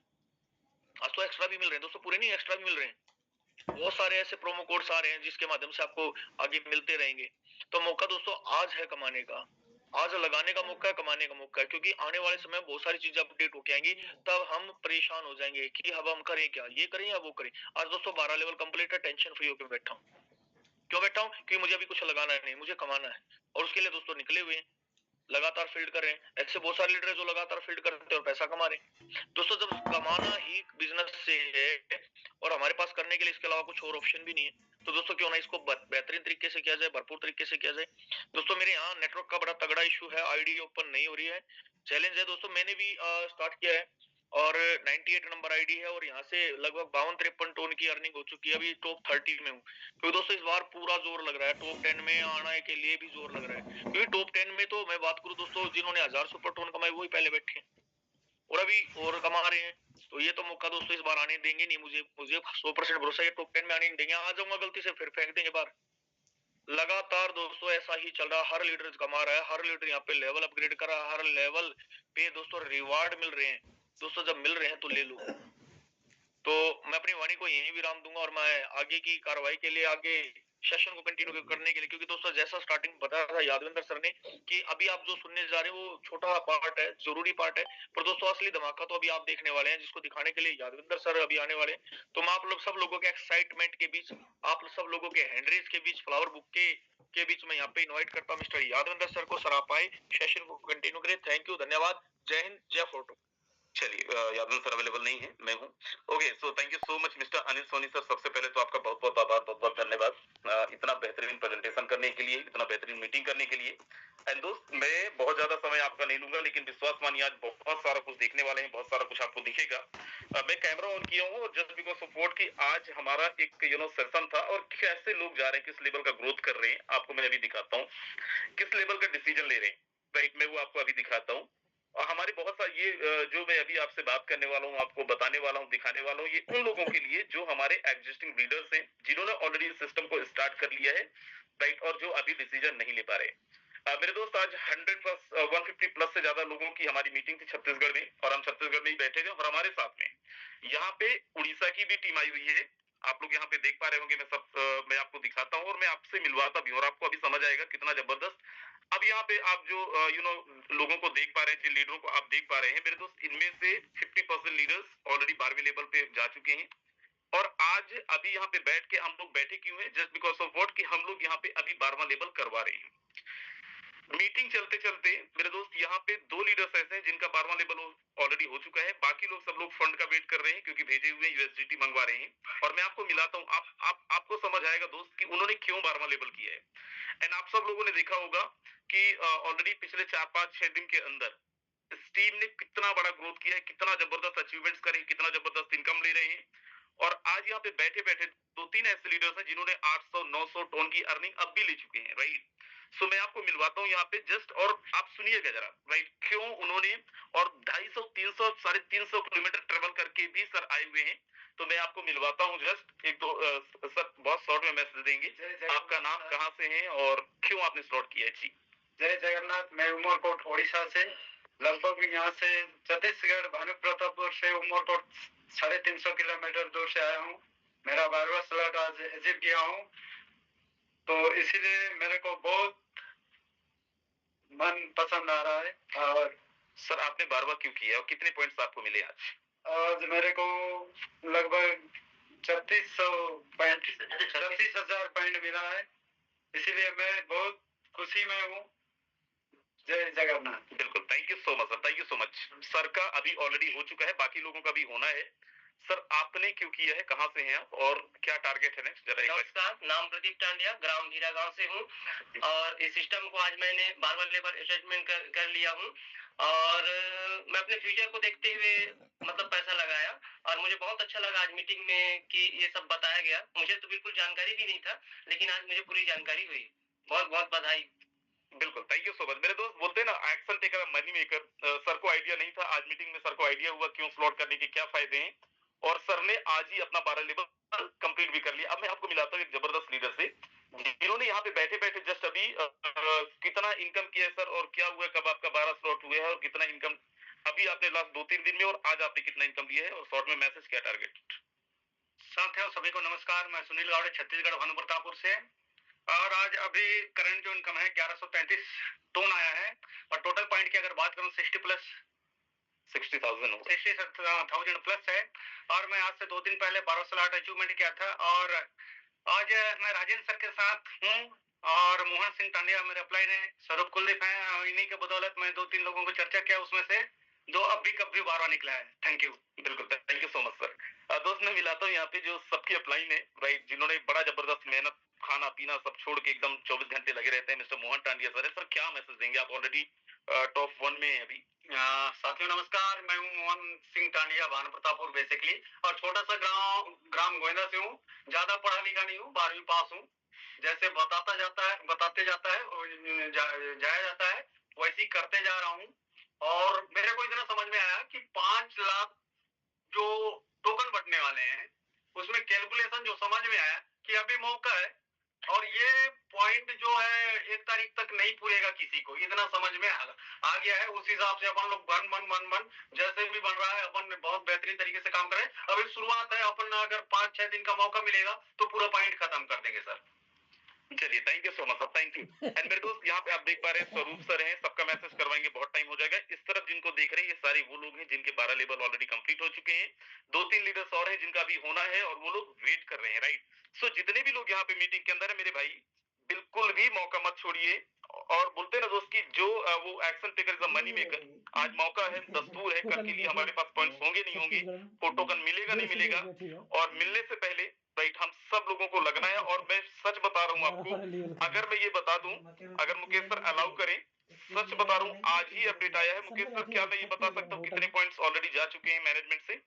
आज तो एक्स्ट्रा भी मिल रहे हैं दोस्तों, पूरे नहीं एक्स्ट्रा भी मिल रहे हैं। बहुत सारे ऐसे प्रोमो कोड्स आ रहे हैं जिसके माध्यम से आपको आगे मिलते रहेंगे। तो मौका दोस्तों आज है कमाने का, आज लगाने का मौका है, कमाने का मौका है, क्योंकि आने वाले समय में बहुत सारी चीजें अपडेट होके आएंगी, तब हम परेशान हो जाएंगे कि अब हम करें क्या, ये करें या वो करें। आज दोस्तों 12 लेवल कंप्लीट है, टेंशन फ्री होकर बैठा हूँ। क्यों बैठा हूँ? क्योंकि मुझे अभी कुछ लगाना है नहीं, मुझे कमाना है, और उसके लिए दोस्तों निकले हुए हैं, लगातार फील्ड कर रहे हैं। ऐसे बहुत सारे लीडर हैं जो लगातार फील्ड करते हैं और पैसा कमा रहे हैं। दोस्तों जब कमाना ही बिजनेस से है और हमारे पास करने के लिए इसके अलावा कुछ और ऑप्शन भी नहीं है, तो दोस्तों क्यों ना इसको बेहतरीन तरीके से किया जाए, भरपूर तरीके से किया जाए। दोस्तों मेरे यहाँ नेटवर्क का बड़ा तगड़ा इशू है, आईडी ओपन नहीं हो रही है, चैलेंज है दोस्तों। मैंने भी स्टार्ट किया है और 98 नंबर आईडी है और यहाँ से लगभग 52-53 टोन की अर्निंग हो चुकी है। अभी टॉप 30 में हूँ, क्योंकि दोस्तों इस बार पूरा जोर लग रहा है, टॉप 10 में आने के लिए भी जोर लग रहा है। क्योंकि टॉप 10 में तो मैं बात करूँ दोस्तों, जिन्होंने 1000 सुपर टोन कमाए वही पहले बैठे हैं और अभी और कमा रहे हैं। तो ये तो मौका दोस्तों इस बार आने देंगे नहीं, मुझे 100% भरोसा है टॉप 10 में आने नहीं देंगे। आ जाऊंगा गलती से फिर फेंक देंगे बाहर। लगातार दोस्तों ऐसा ही चल रहा, हर लीडर कमा रहा है, हर लीडर यहाँ पे लेवल अपग्रेड कर रहा है, हर लेवल पे दोस्तों रिवार्ड मिल रहे हैं। दोस्तों जब मिल रहे हैं तो ले लो। तो मैं अपनी वाणी को यहीं विराम दूंगा और मैं आगे की कार्रवाई के लिए, आगे सेशन को कंटिन्यू करने के लिए, क्योंकि दोस्तों जैसा स्टार्टिंग बताया था यादवेंद्र सर ने कि अभी आप जो सुनने जा रहे हैं वो छोटा पार्ट है, जरूरी पार्ट है, पर दोस्तों असली धमाका तो अभी आप देखने वाले हैं, जिसको दिखाने के लिए यादवेंद्र सर अभी आने वाले हैं। तो मैं आप लोग सब लोगों के एक्साइटमेंट के बीच, आप सब लोगों के हैंडरेज के बीच, फ्लावर बुक के बीच में यहाँ पे इनवाइट करता हूँ मिस्टर यादवेंद्र सर को। सर आप आए, सेशन को कंटिन्यू करें। थैंक यू, धन्यवाद, जय हिंद, जय फोटो। चलिए यादव सर अवेलेबल नहीं है, मैं हूँ। Okay, so thank you so much mister Anil Soni sir. सबसे पहले तो आपका बहुत बहुत आभार, बहुत बहुत धन्यवाद इतना बेहतरीन प्रेजेंटेशन करने के लिए, इतना बेहतरीन मीटिंग करने के लिए। एंड दोस्त मैं बहुत ज्यादा समय आपका नहीं लूंगा, लेकिन विश्वास मानिए आज बहुत सारा कुछ देखने वाले हैं, बहुत सारा कुछ आपको दिखेगा। मैं कैमरा ऑन किया हूँ जस्ट बिकॉज ऑफ व्हाट कि आज हमारा एक सेशन था और कैसे लोग जा रहे हैं, किस लेवल का ग्रोथ कर रहे हैं, आपको मैं अभी दिखाता हूँ। किस लेवल का डिसीजन ले रहे हैं, राइट, मैं वो आपको अभी दिखाता हूँ। और हमारे बहुत सारे ये जो मैं अभी आपसे बात करने वाला हूँ, आपको बताने वाला हूँ, दिखाने वाला हूँ, ये उन लोगों के लिए जो हमारे एग्जिस्टिंग लीडर्स हैं, जिन्होंने ऑलरेडी सिस्टम को स्टार्ट कर लिया है, राइट, और जो अभी डिसीजन नहीं ले पा रहे। मेरे दोस्त आज 150 प्लस से ज्यादा लोगों की हमारी मीटिंग थी छत्तीसगढ़ में, और हम छत्तीसगढ़ में ही बैठे थे, और हमारे साथ में यहाँ पे उड़ीसा की भी टीम आई हुई है। आप लोग यहाँ पे देख पा रहे होंगे, मैं आपको दिखाता हूँ और मैं आपसे मिलवाता भी हूँ, और आपको अभी समझ आएगा कितना जबरदस्त। अब यहाँ पे आप जो लोगों को देख पा रहे हैं, जिन लीडरों को आप देख पा रहे हैं मेरे दोस्त, इनमें से 50% लीडर्स ऑलरेडी 12वें लेवल पे जा चुके हैं। और आज अभी यहाँ पे बैठ के हम लोग बैठे क्यों हैं? जस्ट बिकॉज ऑफ व्हाट कि हम लोग यहाँ पे अभी 12वां लेवल करवा रहे हैं। मीटिंग चलते चलते मेरे दोस्त यहाँ पे 2 लीडर्स ऐसे हैं जिनका 12वां लेवल ऑलरेडी हो चुका है। बाकी लोग सब लोग फंड का वेट कर रहे हैं, क्योंकि भेजे हुए यूएसडीटी मंगवा रहे हैं। और मैं आपको मिलाता हूँ, आपको समझ आएगा दोस्त कि उन्होंने क्यों 12वां लेवल किया है। एंड आप सब लोगों ने देखा होगा कि ऑलरेडी पिछले 4-5-6 दिन के अंदर इस टीम ने कितना बड़ा ग्रोथ किया है, कितना जबरदस्त अचीवमेंट्स करे, कितना जबरदस्त इनकम ले रहे हैं। और आज यहाँ पे बैठे बैठे 2-3 ऐसे लीडर्स हैं जिन्होंने 800-900 टन की अर्निंग अब भी ले चुके हैं, राइट। सो मैं आपको मिलवाता हूँ यहाँ पे जस्ट, और आप सुनिएगा जरा, राइट, क्यों उन्होंने, और 250-300 350 किलोमीटर ट्रेवल करके भी सर आए हुए हैं। तो मैं आपको मिलवाता हूँ जस्ट एक दो सर बहुत शॉर्ट में मैसेज देंगे, आपका नाम, कहाँ से हैं और क्यों आपने स्लॉट किया है। जी जय जगन्नाथ। मैं उमरकोट ओडिशा से, लगभग यहाँ से छत्तीसगढ़ भानु प्रतापपुर से उमरकोट 350 किलोमीटर दूर से आया हूँ। मेरा 12वां स्लॉट आज अचीव किया हूँ, तो इसीलिए मेरे को बहुत मन पसंद आ रहा है। और सर आपने 12वां क्यों किया और कितने पॉइंट्स आपको मिले आज? आज मेरे को लगभग 36,000 पॉइंट मिला है, इसीलिए मैं बहुत खुशी में हूँ। जय जगन्नाथ। बिल्कुल, thank you so much sir, thank you so much. Sir का अभी ऑलरेडी हो चुका है, बाकी लोगों का भी होना है। सर आपने क्यों किया है, कहाँ से हैं आप और क्या टारगेट है नेक्स्ट? जरा नमस्कार, नाम प्रदीप टांडिया, ग्राम धीरा गांव से हूँ, और इस सिस्टम को आज मैंने 12वां लेवल असेसमेंट कर लिया हूँ। और मैं अपने फ्यूचर को देखते हुए मतलब पैसा लगाया, और मुझे बहुत अच्छा लगा आज मीटिंग में कि ये सब बताया गया। मुझे तो बिल्कुल जानकारी भी नहीं था, लेकिन आज मुझे पूरी जानकारी हुई। बहुत बहुत बधाई। बिल्कुल, थैंक यू सो मच। मेरे दोस्त बोलते हैं ना, action taker money maker. Sir को आइडिया नहीं था, आज मीटिंग में सर को आइडिया हुआ क्यों स्लॉट करने के क्या फायदे हैं, और सर ने आज ही अपना 12 लेवल कंप्लीट भी कर लिया। अब मैं आपको मिलाता हूँ एक जबरदस्त लीडर से, जिन्होंने यहाँ पे बैठे बैठे जस्ट अभी कितना इनकम किया है सर, और क्या हुआ है, कब आपका 12 स्लॉट हुआ है, और कितना इनकम अभी आपने लास्ट 2-3 दिन में, और आज आपने कितना इनकम लिया है, और शॉर्ट में मैसेज क्या टारगेट। साथियों सभी को नमस्कार, मैं सुनील गावड़े छत्तीसगढ़ भानु प्रतापपुर से। और आज अभी करंट जो इनकम है 1133 टोन आया है, और टोटल पॉइंट की अगर बात करूं 60 प्लस 60,000 प्लस है। और मैं आज से 2 दिन पहले 12 स्लॉट अचीवमेंट किया था, और आज मैं राजेंद्र सर के साथ हूँ, और मोहन सिंह टांडिया मेरे अपलाइन है, स्वरूप कुलदीप है, और इन्हीं के बदौलत मैं 2-3 लोगों को चर्चा किया, उसमें से 2 अब भी कब भी 12 निकला है। Thank you. बिल्कुल, thank you so much sir. दोस्त मैं मिलाता हूँ यहाँ पे जो सबकी अपलाइन है, राइट, जिन्होंने बड़ा जबरदस्त मेहनत, खाना पीना सब छोड़ के एकदम 24 घंटे लगे रहते हैं, मिस्टर मोहन टांडिया सर है। सर क्या मैसेज देंगे, आप ऑलरेडी टॉप 1 में है अभी। साथियों नमस्कार, मैं हूँ मोहन सिंह टांडिया, भानु प्रतापपुर बेसिकली, और छोटा सा ग्राम गोविंदा से हूँ। ज्यादा पढ़ा लिखा नहीं हूँ, 12वीं पास हूँ। जैसे बताते जाता है और जाया जाता है, वैसे ही करते जा रहा हूँ। और मेरे को इतना समझ में आया कि 5 लाख जो टोकन बटने वाले हैं, उसमें कैलकुलेशन जो समझ में आया कि अभी मौका है, और ये पॉइंट जो है 1 तारीख तक नहीं पूरेगा किसी को, इतना समझ में आ गया है। उस हिसाब से अपन लोग बन जैसे भी बन रहा है, अपन बहुत बेहतरीन तरीके से काम करें। अभी शुरुआत है, अपन अगर 5-6 दिन का मौका मिलेगा तो पूरा पॉइंट खत्म कर देंगे सर। चलिए, thank you so much sir, thank you. And मेरे दोस्त यहाँ पे आप देख पा रहे हैं स्वरूप सर हैं, सबका मैसेज करवाएंगे, बहुत टाइम हो जाएगा। इस तरफ जिनको देख रहे हैं, ये सारे वो लोग हैं जिनके 12 लेवल ऑलरेडी कंप्लीट हो चुके हैं। 2-3 लीडर्स और हैं जिनका अभी होना है, और वो लोग वेट कर रहे हैं, राइट। सो जितने भी लोग यहाँ पे मीटिंग के अंदर है मेरे भाई, बिल्कुल भी मौका मत छोड़िए। और बोलते हैं ना दोस्त की जो वो action taker is a money maker, आज मौका है, दस्तूर है, कल के लिए हमारे पास पॉइंट्स होंगे नहीं होंगे, वो टोकन मिलेगा नहीं मिलेगा, और मिलने से पहले राइट हम सब लोगों को लगना है। और मैं सच बता रहा हूँ आपको, अगर मैं ये बता दूं, अगर मुकेश सर अलाउ करें, सच बता रहा हूँ, आज ही अपडेट आया है। मुकेश सर क्या मैं ये बता सकता हूँ कितने पॉइंट्स ऑलरेडी जा चुके हैं मैनेजमेंट से।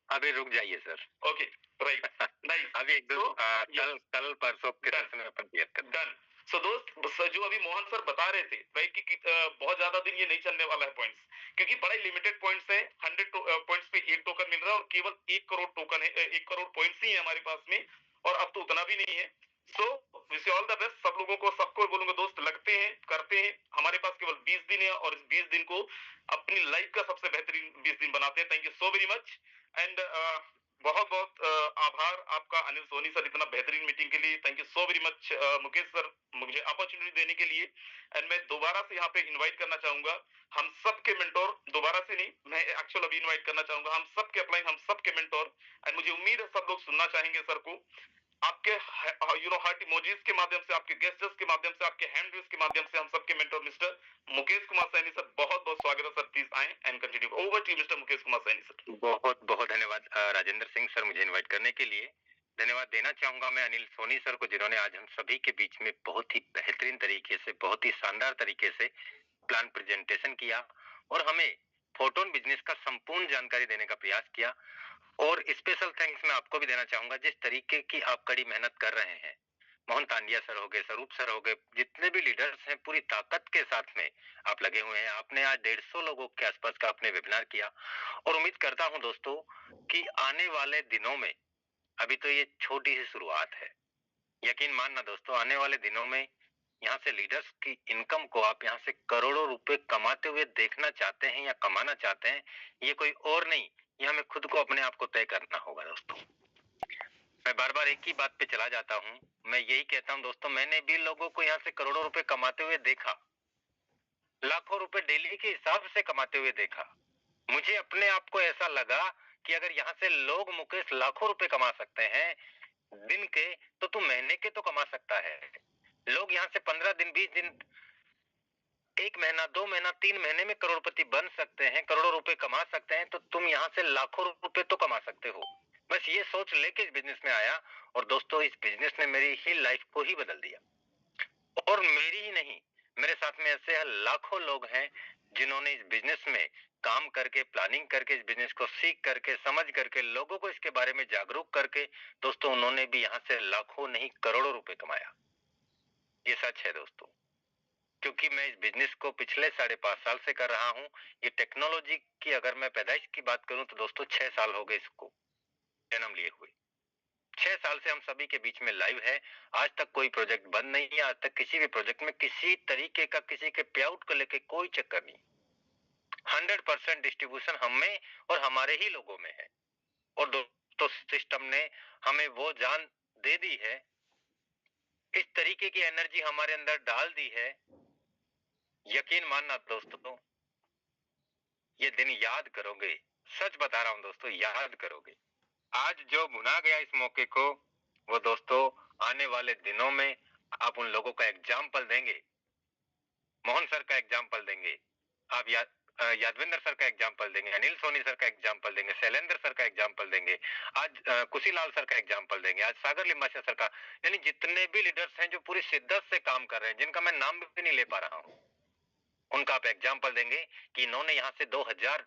अभी रुक जाइए सर। Okay, right, nice. अभी एक दो कल परसों के सेशन में अपन क्लियर कर डन। सो दोस्त जो अभी मोहन सर बता रहे थे राइट कि बहुत ज्यादा दिन ये नहीं चलने वाला है पॉइंट्स, क्योंकि बड़े लिमिटेड पॉइंट्स है। 100 पॉइंट्स पे 1 टोकन मिल रहा है, और केवल 1 करोड़ टोकन है, 1 करोड़ पॉइंट्स ही है हमारे पास में, और अब तो उतना भी नहीं है। So wish you all the best सब लोगों को, सबको बोलूंगा दोस्त, लगते हैं, करते हैं। हमारे पास केवल 20 दिन है, और इस 20 दिन को अपनी लाइफ का सबसे बेहतरीन 20 दिन बनाते हैं। Thank you so very much. And बहुत बहुत आभार आपका अनिल सोनी सर, इतना बेहतरीन मीटिंग के लिए। Thank you so very much Mukesh sir, मुझे अपॉर्चुनिटी देने के लिए। एंड मैं दोबारा से यहाँ पे इनवाइट करना चाहूंगा हम सबके मेंटोर, दोबारा से नहीं, मैं एक्चुअल अभी इनवाइट करना चाहूंगा हम सबके अपलाइन, हम सबके मेंटोर। एंड मुझे उम्मीद है सब लोग सुनना चाहेंगे सर को, आपके हार्ट इमोजीज के माध्यम से, आपके गेस्टर्स के माध्यम से, आपके हैंड रेज के माध्यम से, हम सबके mentor mister Mukesh Kumar Saini sir, बहुत बहुत स्वागत है सर, प्लीज आए and continue. Over to mister Mukesh Kumar Saini sir. बहुत बहुत धन्यवाद राजेंद्र सिंह सर, मुझे इनवाइट करने के लिए। धन्यवाद देना चाहूंगा मैं अनिल सोनी सर को, जिन्होंने आज हम सभी के बीच में बहुत ही बेहतरीन तरीके से, बहुत ही शानदार तरीके से प्लान प्रेजेंटेशन किया, और हमें फोटोन बिजनेस का संपूर्ण जानकारी देने का प्रयास किया। और स्पेशल थैंक्स मैं आपको भी देना चाहूंगा, जिस तरीके की आप कड़ी मेहनत कर रहे हैं। मोहन तांडिया सर हो गए, स्वरूप सर हो गए, जितने भी लीडर्स हैं, पूरी ताकत के साथ में आप लगे हुए हैं। आपने आज 150 लोगों के आसपास का आपने वेबिनार किया, और उम्मीद करता हूं दोस्तों कि आने वाले दिनों में, अभी तो ये छोटी सी शुरुआत है, यकीन मानना दोस्तों, आने वाले दिनों में यहाँ से लीडर्स की इनकम को आप यहाँ से करोड़ों रुपए कमाते हुए देखना चाहते हैं या कमाना चाहते हैं, ये कोई और नहीं, ये हमें खुद को अपने आप को तय करना होगा दोस्तों। मैं बार बार एक ही बात पे चला जाता हूँ, मैं यही कहता हूँ दोस्तों, मैंने भी लोगों को यहाँ से करोड़ों रुपए कमाते हुए देखा, लाखों रुपए डेली के हिसाब से कमाते हुए देखा। मुझे अपने आप को ऐसा लगा कि अगर यहाँ से लोग मुकेश लाखों रुपए कमा सकते हैं दिन के, तो तू महीने के तो कमा सकता है। लोग यहाँ से 15 दिन, 20 दिन, 1 महीना, 2 महीना, 3 महीने में करोड़पति बन सकते हैं, करोड़ों रुपए कमा सकते हैं, तो तुम यहाँ से लाखों रुपए तो कमा सकते हो। बस ये सोच लेके इस बिजनेस में आया, और दोस्तों इस बिजनेस ने मेरी ही लाइफ को ही बदल दिया। और मेरी ही नहीं, मेरे साथ में ऐसे लाखों लोग हैं जिन्होंने इस बिजनेस में काम करके, प्लानिंग करके, इस बिजनेस को सीख करके, समझ करके, लोगों को इसके बारे में जागरूक करके, दोस्तों उन्होंने भी यहाँ से लाखों नहीं करोड़ों रुपए कमाया। ये सच है दोस्तों। क्योंकि मैं इस बिजनेस को पिछले 5.5 साल से कर रहा हूं। ये टेक्नोलॉजी की अगर मैं पैदाइश की बात करूं तो दोस्तों 6 साल हो गए इसको जन्म लिए हुए। 6 साल से हम सभी के बीच में लाइव है। आज तक कोई प्रोजेक्ट बंद नहीं है। आज तक किसी भी प्रोजेक्ट में किसी तरीके का किसी के पे आउट को लेके कोई चक्कर नहीं। 100% डिस्ट्रीब्यूशन हम में और हमारे ही लोगों में है। और दोस्तों सिस्टम ने हमें वो जान दे दी है, इस तरीके की एनर्जी हमारे अंदर डाल दी है, यकीन मानना दोस्तों, ये दिन याद करोगे। सच बता रहा हूं दोस्तों, याद करोगे। आज जो भुना गया इस मौके को, वो दोस्तों आने वाले दिनों में आप उन लोगों का एग्जाम्पल देंगे। मोहन सर का एग्जाम्पल देंगे, आप यादविंदर सर का एग्जाम्पल देंगे, अनिल सोनी सर का एग्जाम्पल देंगे, शैलेंद्र सर का एग्जाम्पल देंगे, आज कुशीलाल सर का एग्जाम्पल देंगे, आज सागर लिम्बासिया सर का, यानी जितने भी लीडर्स हैं जो पूरी शिद्दत से काम कर रहे हैं, जिनका मैं नाम भी नहीं ले पा रहा हूं, उनका आप एग्जाम्पल देंगे कि इन्होंने यहाँ से 2000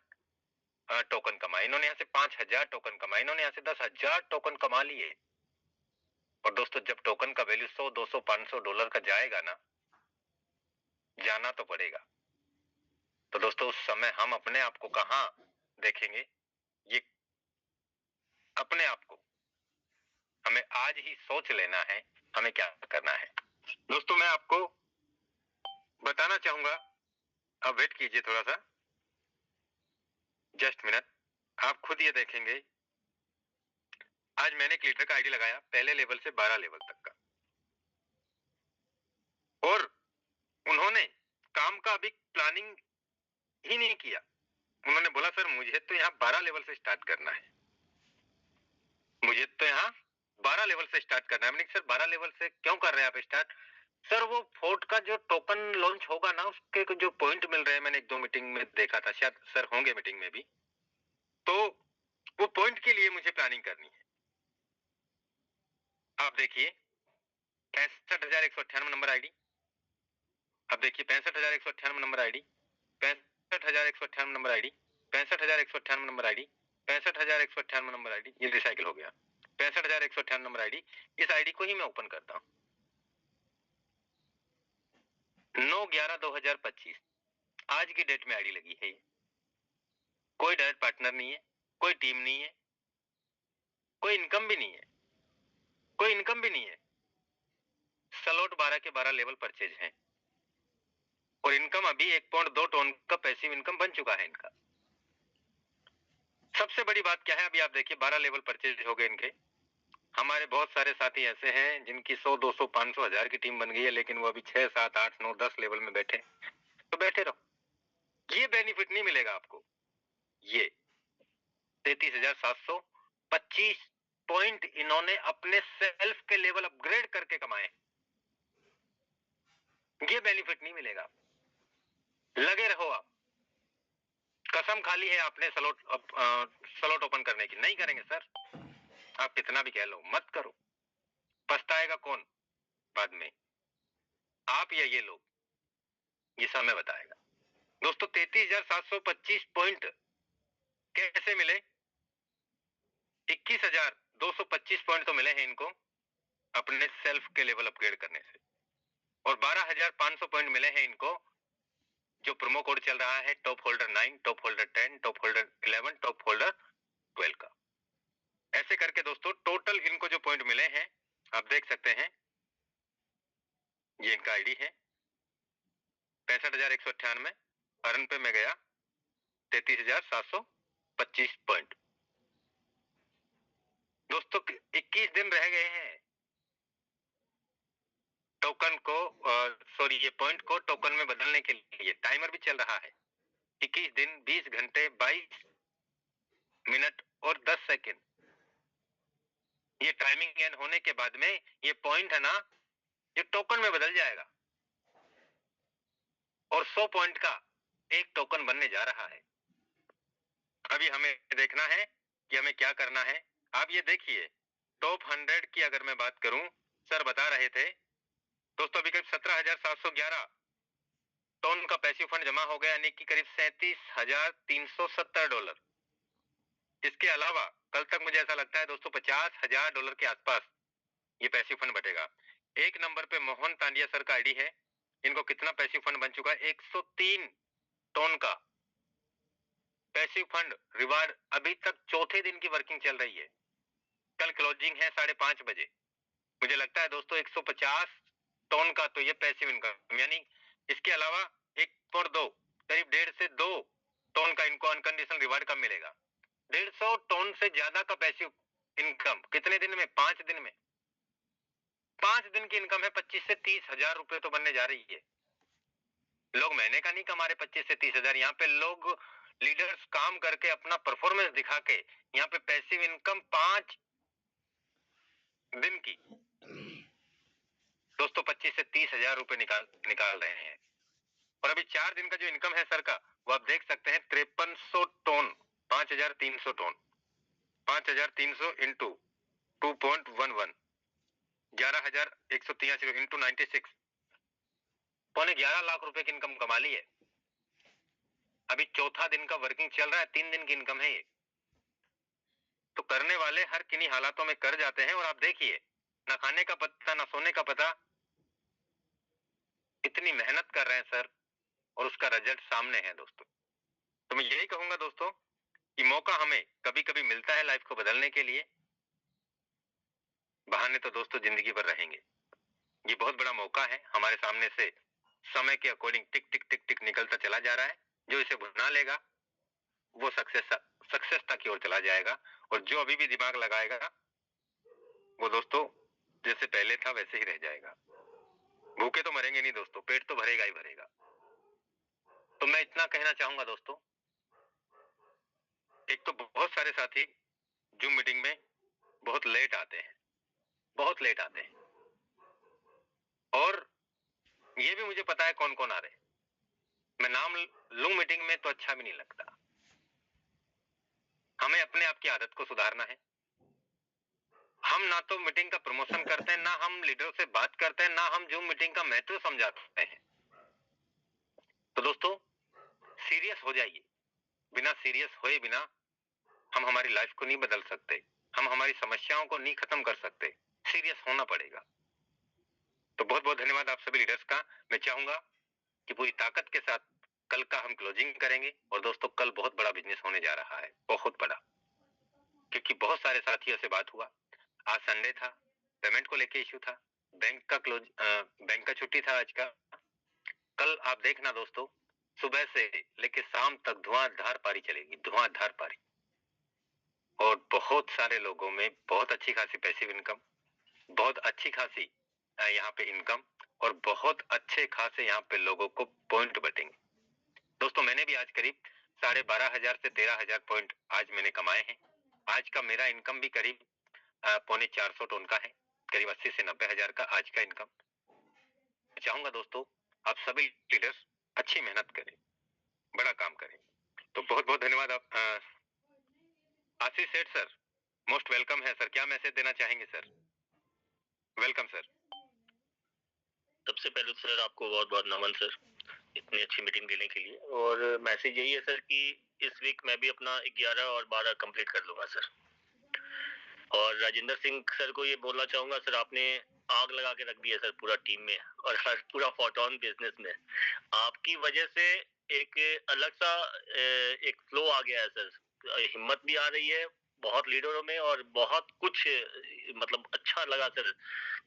टोकन कमाए, इन्होंने यहाँ से 5000 टोकन कमाए, इन्होंने यहाँ से 10,000 टोकन कमा लिए। और दोस्तों जब टोकन का वैल्यू 100, 200, 500 डॉलर का जाएगा ना, जाना तो पड़ेगा। तो दोस्तों उस समय हम अपने आप को कहां देखेंगे, ये अपने आप को हमें आज ही सोच लेना है, हमें क्या करना है। दोस्तों मैं आपको बताना चाहूंगा, अब वेट कीजिए थोड़ा सा, जस्ट मिनट, आप खुद ये देखेंगे। आज मैंने एक लीडर का आईडी लगाया पहले लेवल से 12 लेवल तक का, और उन्होंने काम का अभी प्लानिंग ही नहीं किया। उन्होंने बोला सर मुझे तो यहाँ 12 लेवल से स्टार्ट करना है, मुझे तो यहाँ 12 लेवल से स्टार्ट करना है। मैंने सर 12 लेवल से क्यों कर रहे हैं आप स्टार्ट? सर वो फोर्ट का जो टोकन लॉन्च होगा ना, उसके जो पॉइंट मिल रहे हैं, मैंने 1-2 मीटिंग में देखा था, शायद सर होंगे मीटिंग में भी, तो वो पॉइंट के लिए मुझे प्लानिंग करनी है। आप देखिए 65,198 नंबर आईडी, अब देखिए 65,198 number ID, 65,198 number ID, 65,198 number ID, 65,198 number ID, ये रिसाइकिल हो गया। 65,198 नंबर आईडी, इस आईडी को ही मैं ओपन करता हूं। 9/11/2025 आज की डेट में आईडी लगी है। कोई डायरेक्ट पार्टनर नहीं है, कोई टीम नहीं है, कोई इनकम भी नहीं है, कोई इनकम भी नहीं है। स्लॉट 12 के 12 लेवल परचेज हैं और इनकम अभी 1.2 टन का पैसिव इनकम बन चुका है इनका। सबसे बड़ी बात क्या है, अभी आप देखिए 12 लेवल परचेज हो गए इनके। हमारे बहुत सारे साथी ऐसे हैं जिनकी 100, 200, 500, 1000 की टीम बन गई है, लेकिन वो अभी 6, 7, 8, 9, 10 लेवल में बैठे। तो बैठे रहो, ये बेनिफिट नहीं मिलेगा आपको। ये 33,725 पॉइंट इन्होंने अपने सेल्फ के लेवल अपग्रेड करके कमाए, ये बेनिफिट नहीं मिलेगा। लगे रहो आप। कसम खाली है आपने स्लॉट ओपन करने की, नहीं करेंगे सर, आप कितना भी कह लो, मत करो। पछताएगा कौन बाद में, आप या ये लोग? ये समय बताएगा। दोस्तों 33,725 पॉइंट कैसे मिले? 21,225 पॉइंट तो मिले हैं इनको अपने सेल्फ के लेवल अपग्रेड करने से, और 12,500 पॉइंट मिले हैं इनको जो प्रोमो कोड चल रहा है top holder 9, top holder 10, top holder 11, top holder 12 का। ऐसे करके दोस्तों टोटल इनको जो पॉइंट मिले हैं आप देख सकते हैं, ये इनका आईडी है 65,198, अर्न पे मैं गया 33,725 पॉइंट। दोस्तों 21 दिन रह गए हैं टोकन को, सॉरी ये पॉइंट को टोकन में बदलने के लिए। टाइमर भी चल रहा है, 21 दिन 20 घंटे 22 मिनट और 10 सेकेंड। ये टाइमिंग एंड होने के बाद में ये पॉइंट है ना, ये टोकन में बदल जाएगा और 100 पॉइंट का एक टोकन बनने जा रहा है। अभी हमें देखना है कि हमें क्या करना है। आप ये देखिए टॉप 100 की अगर मैं बात करूं, सर बता रहे थे दोस्तों अभी करीब 17,711 टन का पैसिव फंड जमा हो गया, यानी कि करीब 37,370 डॉलर। इसके अलावा कल तक मुझे ऐसा लगता है दोस्तों 50,000 डॉलर के आसपास ये पैसिव फंड बटेगा। एक नंबर पे मोहन तांडिया सर का आईडी है इनको कितना पैसिव फंड बन चुका है? 103 टन का पैसिव फंड रिवार्ड अभी तक चौथे दिन की वर्किंग चल रही है। कल क्लोजिंग है 5:30 बजे। मुझे लगता है दोस्तों 150 टन का तो ये पैसिव इनकम, यानी इसके अलावा 1.2 करीब 1.5 से 2 टन का इनको अनकंडीशनल रिवार्ड कब मिलेगा? 150 टन से ज्यादा का पैसिव इनकम कितने दिन में? 5 दिन में। 5 दिन की इनकम है 25 से 30 हजार रुपए तो बनने जा रही है। लोग महीने का नहीं कमा रहे 25 से 30 हजार। यहाँ पे लोग लीडर्स काम करके अपना परफॉर्मेंस दिखा के यहाँ पे पैसिव इनकम 5 दिन की दोस्तों 25 से 30 हजार रुपए निकाल रहे हैं। और अभी 4 दिन का जो इनकम है सर का, वो आप देख सकते हैं 5300 टन, 5300 टन, 5300 इंटू 2.11, 11,183 इंटू 96, पौने 11 लाख रुपए की इनकम कमा ली है। अभी चौथा दिन का वर्किंग चल रहा है, 3 दिन की इनकम है ये। तो करने वाले हर किन्हीं हालातों में कर जाते हैं। और आप देखिए, ना खाने का पता ना सोने का पता, इतनी मेहनत कर रहे हैं सर और उसका रिजल्ट सामने है दोस्तों। तो मैं यही कहूंगा दोस्तों कि मौका हमें कभी कभी मिलता है लाइफ को बदलने के लिए, बहाने तो दोस्तों जिंदगी भर रहेंगे। ये बहुत बड़ा मौका है हमारे सामने से, समय के अकॉर्डिंग टिक टिक टिक टिक निकलता चला जा रहा है। जो इसे भुना लेगा वो सक्सेसता की ओर चला जाएगा, और जो अभी भी दिमाग लगाएगा वो दोस्तों जैसे पहले था वैसे ही रह जाएगा। भूखे तो मरेंगे नहीं दोस्तों, पेट तो भरेगा ही भरेगा। तो मैं इतना कहना चाहूंगा दोस्तों, एक तो बहुत सारे साथी जूम मीटिंग में बहुत लेट आते हैं, बहुत लेट आते हैं, और ये भी मुझे पता है कौन कौन आ रहे हैं। मैं नाम लूं मीटिंग में तो अच्छा भी नहीं लगता। हमें अपने आप की आदत को सुधारना है। हम ना तो मीटिंग का प्रमोशन करते हैं, ना हम लीडर से बात करते हैं, ना हम जूम मीटिंग का महत्व समझाते हैं। तो दोस्तों सीरियस हो जाइए। बिना सीरियस होए बिना हम हमारी लाइफ को नहीं बदल सकते, हम हमारी समस्याओं को नहीं खत्म कर सकते। सीरियस होना पड़ेगा। तो बहुत बहुत धन्यवाद आप सभी लीडर्स का। मैं चाहूंगा कि पूरी ताकत के साथ कल का हम क्लोजिंग करेंगे। और दोस्तों कल बहुत बड़ा बिजनेस होने जा रहा है, बहुत बड़ा, क्योंकि बहुत सारे साथियों से बात हुआ। आज संडे था, पेमेंट को लेके इश्यू था, बैंक का छुट्टी था आज का। कल आप देखना दोस्तों, सुबह से लेके शाम तक धुआंधार पारी चलेगी, धुआंधार पारी। और बहुत सारे लोगों में बहुत अच्छी खासी पैसिव इनकम, बहुत अच्छी खासी यहाँ पे इनकम, और बहुत अच्छे खासे यहाँ पे लोगों को पॉइंट बटेंगे। दोस्तों मैंने भी आज करीब 12,500 से 13,000 पॉइंट आज मैंने कमाए हैं। आज का मेरा इनकम भी करीब 350 टन का है, करीब 80 से 90 हजार का आज का इनकम। चाहूंगा दोस्तों आप सभी लीडर्स अच्छी मेहनत करें, बड़ा काम करें। तो बहुत बहुत धन्यवाद। आप आशीष सेठ सर मोस्ट वेलकम है सर, क्या मैसेज देना चाहेंगे सर? Welcome sir. सबसे पहले सर आपको बहुत बहुत नमन सर, इतनी अच्छी मीटिंग देने के लिए। और मैसेज यही है सर कि इस वीक मैं भी अपना 11 और 12 कंप्लीट कर लूंगा सर। और राजेंद्र सिंह सर को ये बोलना चाहूंगा सर, आपने आग लगा के रख दी है सर पूरा टीम में और पूरा फोटोन बिजनेस में। आपकी वजह से एक अलग सा एक फ्लो आ गया है सर, हिम्मत भी आ रही है बहुत लीडरों में, और बहुत कुछ मतलब अच्छा लगा सर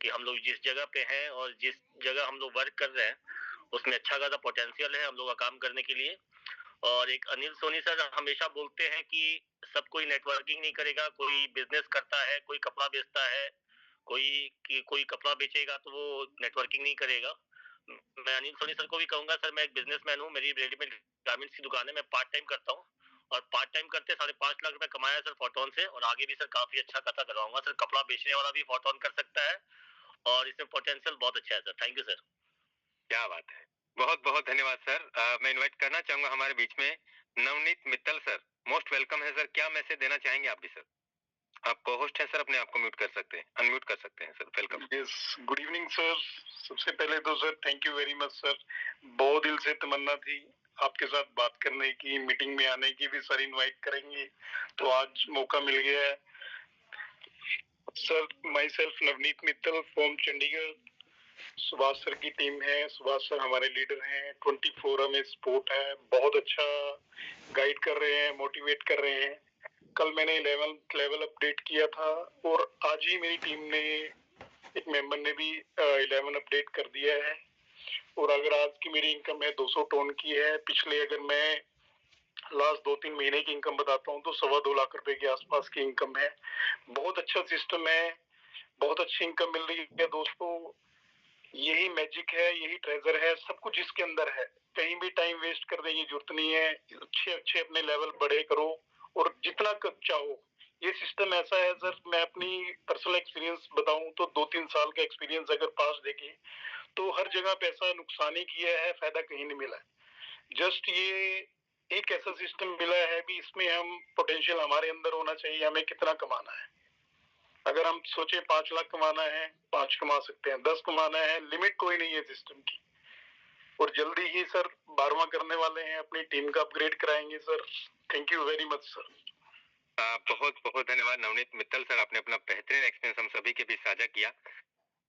कि हम लोग जिस जगह पे हैं और जिस जगह हम लोग वर्क कर रहे हैं उसमें अच्छा खासा पोटेंशियल है हम लोग का काम करने के लिए। और एक अनिल सोनी सर हमेशा बोलते हैं कि सब कोई नेटवर्किंग नहीं करेगा, कोई बिजनेस करता है, कोई कपड़ा बेचता है, कोई कपड़ा बेचेगा तो वो नेटवर्किंग नहीं करेगा। मैं अनिल सोनी सर को भी कहूंगा सर, मैं एक बिजनेसमैन हूँ, मेरी रेडीमेड गारमेंट्स की दुकान है, मैं पार्ट टाइम करता हूँ और पार्ट टाइम करते 5.5 लाख रुपए कमाया सर फोटोन से, और आगे भी सर काफी अच्छा खाता करवाऊंगा सर। कपड़ा बेचने वाला भी फोटोन कर सकता है और इसमें पोटेंशियल बहुत अच्छा है सर। Thank you sir. क्या बात है, बहुत बहुत धन्यवाद सर। मैं इनवाइट करना चाहूंगा हमारे बीच में Navneet Mittal sir, most welcome है सर, क्या मैसेज देना चाहेंगे आप भी सर? आप को होस्ट हैं सर, अपने आप को म्यूट कर सकते हैं, अनम्यूट कर सकते हैं sir. Welcome. Yes, good evening sir. सबसे पहले तो sir thank you very much sir, बहुत दिल से तमन्ना थी आपके साथ बात करने की, मीटिंग में आने की भी सर इनवाइट करेंगे, तो आज मौका मिल गया है sir. My self Navneet Mittal from Chandigarh, Subhash sir की टीम है, सुभाष सर हमारे लीडर हैं, 24 हमें सपोर्ट है, बहुत अच्छा गाइड कर रहे हैं, मोटिवेट कर रहे हैं। कल मैंने 11th लेवल अपडेट किया था और आज ही मेरी टीम ने एक मेंबर ने भी 11 अपडेट कर दिया है। और अगर आज की मेरी इनकम है 200 टन की है, पिछले अगर मैं लास्ट 2-3 महीने की इनकम बताता हूँ तो 2.25 लाख रुपए के आसपास की इनकम है। बहुत अच्छा सिस्टम है, बहुत अच्छी इनकम मिल रही है दोस्तों। यही मैजिक है, यही ट्रेजर है, सब कुछ इसके अंदर है। कहीं भी टाइम वेस्ट करने की जरूरत नहीं है। अच्छे अपने लेवल बड़े करो और जितना चाहो। ये सिस्टम ऐसा है सर, मैं अपनी पर्सनल एक्सपीरियंस बताऊं तो 2-3 साल का एक्सपीरियंस अगर पास देखे तो हर जगह पैसा नुकसान ही किया है, फायदा कहीं नहीं मिला। जस्ट ये एक ऐसा सिस्टम मिला है भी, इसमें हम पोटेंशियल हमारे अंदर होना चाहिए, हमें कितना कमाना है। अगर हम सोचे 5 लाख कमाना है, 5 कमा सकते हैं, 10 कमाना है, लिमिट कोई नहीं है सिस्टम की। और जल्दी ही सर 12वां करने वाले हैं, अपनी टीम का अपग्रेड कराएंगे sir. Thank you very much sir. बहुत बहुत धन्यवाद नवनीत मित्तल सर, आपने अपना बेहतरीन एक्सपीरियंस हम सभी के बीच साझा किया।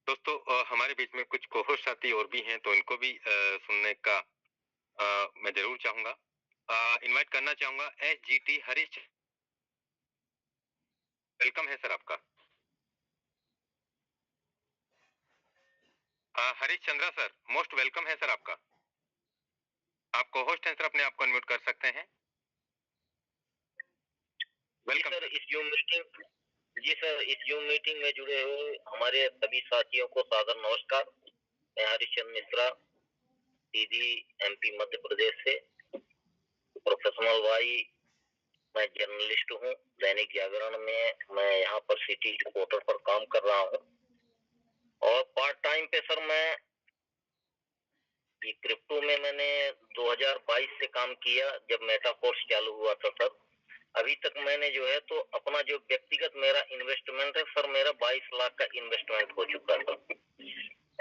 दोस्तों हमारे बीच में कुछ कोहोस्ट साथी और भी हैं, तो इनको भी सुनने का मैं जरूर चाहूंगा। इनवाइट करना चाहूंगा SGT हरीश, वेलकम है सर आपका। Harish Chandra sir, most welcome है सर आपका। आप कोहोस्ट हैं सर, अपने आप को अनम्यूट कर सकते हैं। Welcome sir. इस जूम मीटिंग जी सर, इस जूम मीटिंग में जुड़े हुए हमारे सभी साथियों को सादर नमस्कार। मैं हरिश्चंद्र मिश्रा, सीधी MP मध्य प्रदेश से। प्रोफेशनल भाई, मैं जर्नलिस्ट हूँ। दैनिक जागरण में मैं यहाँ पर सिटी रिपोर्टर पर काम कर रहा हूँ और पार्ट टाइम पे सर मैं ये क्रिप्टो में मैंने 2022 से काम किया, जब मेटा कोर्स चालू हुआ था सर। अभी तक मैंने जो है तो अपना जो व्यक्तिगत मेरा इन्वेस्टमेंट है सर, मेरा 22 लाख का इन्वेस्टमेंट हो चुका था।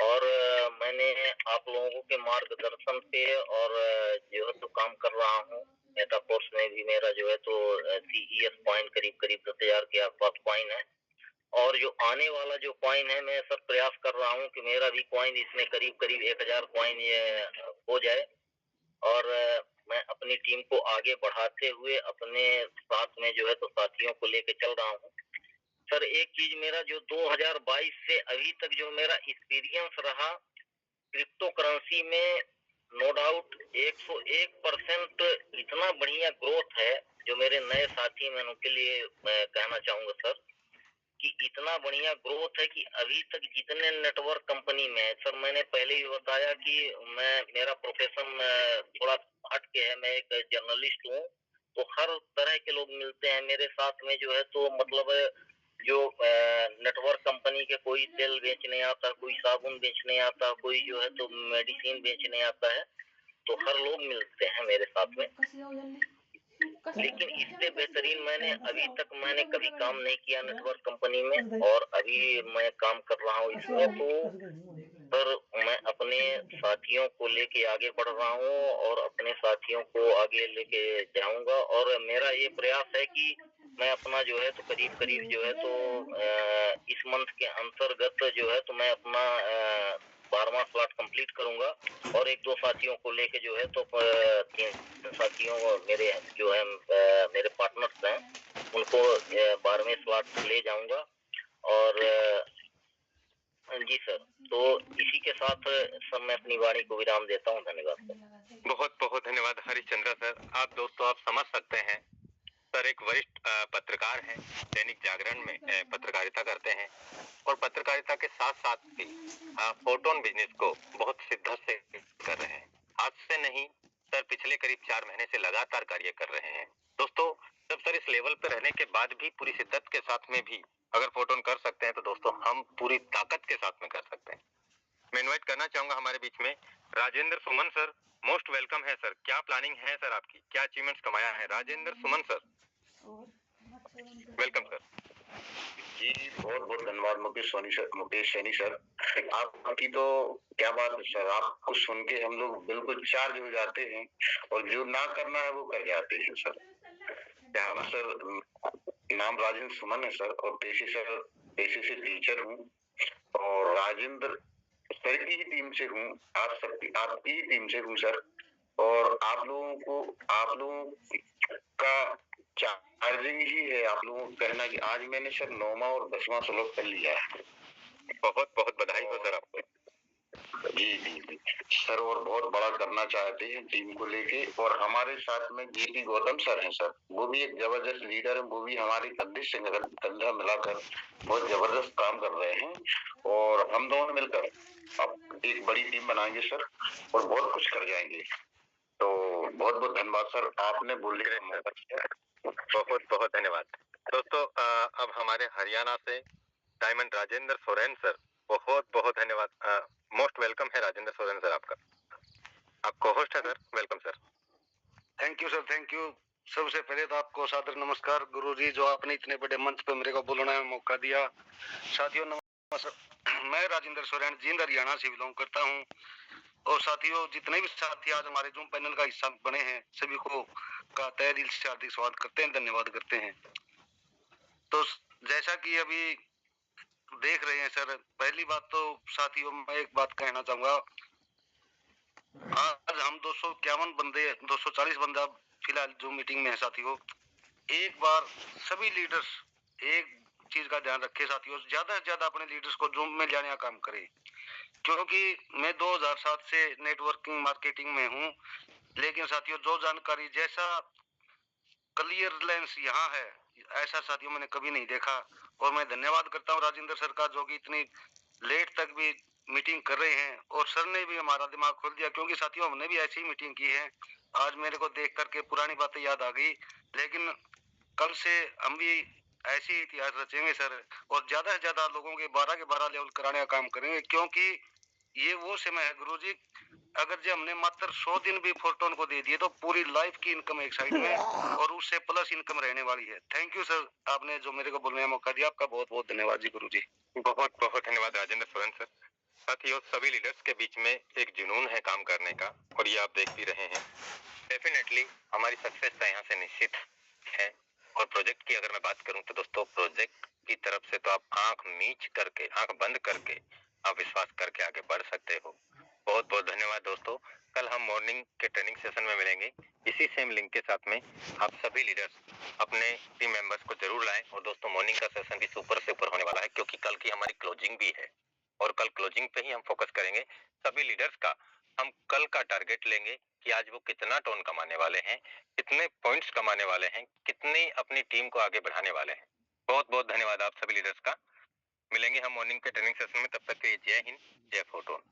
और मैंने आप लोगों के मार्गदर्शन पे और जो है तो काम कर रहा हूँ। मेटा कोर्स में भी मेरा जो है तो CES कॉइन करीब 10,000 के आसपास कॉइन है। और जो आने वाला जो कॉइन है, मैं सर प्रयास कर रहा हूँ कि मेरा भी कॉइन इसमें करीब 1000 कॉइन हो जाए। और मैं अपनी टीम को आगे बढ़ाते हुए अपने साथ में जो है तो साथियों को लेके चल रहा हूँ सर। एक चीज मेरा जो 2022 से अभी तक जो मेरा एक्सपीरियंस रहा क्रिप्टो करेंसी में, नो डाउट 101% इतना बढ़िया ग्रोथ है। जो मेरे नए साथी हैं मैं उनके लिए मैं कहना चाहूंगा सर कि इतना बढ़िया ग्रोथ है कि अभी तक जितने नेटवर्क कंपनी में है सर, मैंने पहले ही बताया कि मेरा प्रोफेशन थोड़ा हट के है, मैं एक जर्नलिस्ट हूँ। तो हर तरह के लोग मिलते हैं मेरे साथ में जो है तो मतलब जो नेटवर्क कंपनी के कोई तेल बेचने आता, कोई साबुन बेचने आता, कोई जो है तो मेडिसिन बेचने आता है, तो हर लोग मिलते हैं मेरे साथ में। लेकिन इससे बेहतरीन मैंने अभी तक कभी काम नहीं किया नेटवर्क कंपनी में, और अभी मैं काम कर रहा हूँ इसमें। तो सर मैं अपने साथियों को लेके आगे बढ़ रहा हूँ और अपने साथियों को आगे लेके जाऊंगा। और मेरा ये प्रयास है कि मैं अपना जो है तो करीब जो है तो इस मंथ के अंतर्गत जो है तो मैं अपना 12वां स्लॉट कंप्लीट करूंगा। और 1-2 साथियों को लेके जो है तो 3 साथियों मेरे जो है मेरे पार्टनर्स हैं, उनको 12वें स्लॉट ले जाऊंगा। और जी सर, तो इसी के साथ सर मैं अपनी वाणी को विराम देता हूँ। धन्यवाद। बहुत बहुत धन्यवाद हरीश चंद्रा सर। आप दोस्तों आप समझ सकते हैं सर एक वरिष्ठ पत्रकार हैं, दैनिक जागरण में पत्रकारिता करते हैं और पत्रकारिता के साथ साथ भी फोटोन बिजनेस को बहुत शिद्दत से कर रहे हैं। आज से नहीं सर, पिछले करीब 4 महीने से लगातार कार्य कर रहे हैं। दोस्तों जब सर इस लेवल पे रहने के बाद भी पूरी शिद्दत के साथ में भी अगर फोटोन कर सकते हैं तो दोस्तों हम पूरी ताकत के साथ में कर सकते हैं। मैं इनवाइट करना चाहूंगा हमारे बीच में Rajendra Suman sir, most welcome है सर। क्या प्लानिंग है सर आपकी, क्या अचीवमेंट्स कमाया है Rajendra Suman sir? Welcome sir. जी बहुत बहुत धन्यवाद मुकेश सैनी सर। आपकी तो क्या बात है सर, आपको सुन के हम लोग बिल्कुल चार्ज हो जाते हैं और जो ना करना है वो कर जाते हैं सर। क्या सर, नाम राजेंद्र सुमन है सर और पेशे से टीचर हूँ। और राजेंद्र सर की ही टीम से हूँ, आपकी ही टीम से हूँ सर। और आप लोगों का चार्जिंग ही है आप लोगों को कहना कि आज मैंने सर 9वां और 10वां श्लोक कर लिया है। बहुत बहुत बधाई हो सर आपको। जी सर, और बहुत बड़ा करना चाहते हैं टीम को लेके। और हमारे साथ में जेपी गौतम सर हैं सर, वो भी एक जबरदस्त लीडर है, वो भी हमारे कंधे से कंधा मिलाकर बहुत जबरदस्त काम कर रहे हैं। और हम दोनों मिलकर अब एक बड़ी टीम बनाएंगे सर और बहुत कुछ कर जाएंगे। तो बहुत बहुत धन्यवाद सर, आपने बोलने का मौका दिया। बहुत बहुत धन्यवाद दोस्तों। अब हमारे हरियाणा से डायमंड राजेंद्र सोरेन सर, बहुत बहुत धन्यवाद। मोस्ट वेलकम है राजेंद्र सोरेन सर आपका। आप को होस्ट है sir, welcome sir. Thank you sir, thank you. सबसे पहले तो आपको सादर नमस्कार गुरुजी, जो आपने इतने बड़े मंच पर मेरे को बोलने का मौका दिया। साथियों नमस्कार, मैं राजेंद्र सोरेन जींद हरियाणा से बिलोंग करता हूँ। और साथियों, जितने भी साथी आज हमारे जूम पैनल का हिस्सा बने हैं, सभी को का तहे दिल से हार्दिक स्वागत करते हैं, धन्यवाद करते हैं। तो जैसा कि अभी देख रहे हैं सर, पहली बात तो साथियों मैं एक बात कहना चाहूंगा। आज हम 251 बंदे 240 बंदा फिलहाल जो मीटिंग में है साथियों। एक बार सभी लीडर्स एक चीज का ध्यान रखें साथियों, ज्यादा से ज्यादा अपने लीडर्स को जूम में लाने का काम करें। क्योंकि मैं 2007 से नेटवर्किंग मार्केटिंग में हूँ, लेकिन साथियों जो जानकारी जैसा क्लियरनेस यहाँ है, ऐसा साथियों मैंने कभी नहीं देखा। और मैं धन्यवाद करता हूँ राजेंद्र सर का, जो कि इतनी लेट तक भी मीटिंग कर रहे हैं। और सर ने भी हमारा दिमाग खोल दिया, क्योंकि साथियों हमने भी ऐसी ही मीटिंग की है। आज मेरे को देख करके पुरानी बातें याद आ गई, लेकिन कल से हम भी ऐसे ही इतिहास रचेंगे सर, और ज्यादा से ज्यादा लोगों के 12 के 12 लेवल कराने का काम करेंगे। क्योंकि ये वो समय है गुरुजी, अगर जो हमने मात्र 100 दिन भी फोर्टोन को दे दिए तो पूरी लाइफ की इनकम एक साइड में और उससे प्लस इनकम रहने वाली है। थैंक यू सर, आपने जो मेरे को बोलने का मौका दिया, आपका बहुत बहुत धन्यवाद जी गुरुजी। बहुत बहुत धन्यवाद राजेंद्र सोरेन सर। साथियों, सभी लीडर्स के बीच में एक जुनून है काम करने का, और ये आप देख भी रहे हैं। डेफिनेटली हमारी सक्सेस तो यहाँ से निश्चित है। और प्रोजेक्ट की अगर मैं बात करूं तो दोस्तों, प्रोजेक्ट की तरफ से तो आप आंख मीच करके, आंख बंद करके आप विश्वास करके आगे बढ़ सकते हो। बहुत बहुत धन्यवाद दोस्तों। कल हम मॉर्निंग के ट्रेनिंग सेशन में मिलेंगे, इसी सेम लिंक के साथ में। आप सभी लीडर्स अपने टीम मेंबर्स को जरूर लाएं। और दोस्तों, मॉर्निंग का सेशन भी सुपर से ऊपर होने वाला है, क्योंकि कल की हमारी क्लोजिंग भी है, और कल क्लोजिंग पे ही हम फोकस करेंगे। सभी लीडर्स का हम कल का टारगेट लेंगे कि आज वो कितना टोन कमाने वाले हैं, कितने पॉइंट्स कमाने वाले हैं, कितनी अपनी टीम को आगे बढ़ाने वाले हैं। बहुत बहुत धन्यवाद आप सभी लीडर्स का। मिलेंगे हम मॉर्निंग के ट्रेनिंग सेशन में, तब तक के लिए जय हिंद, जय फोटोन।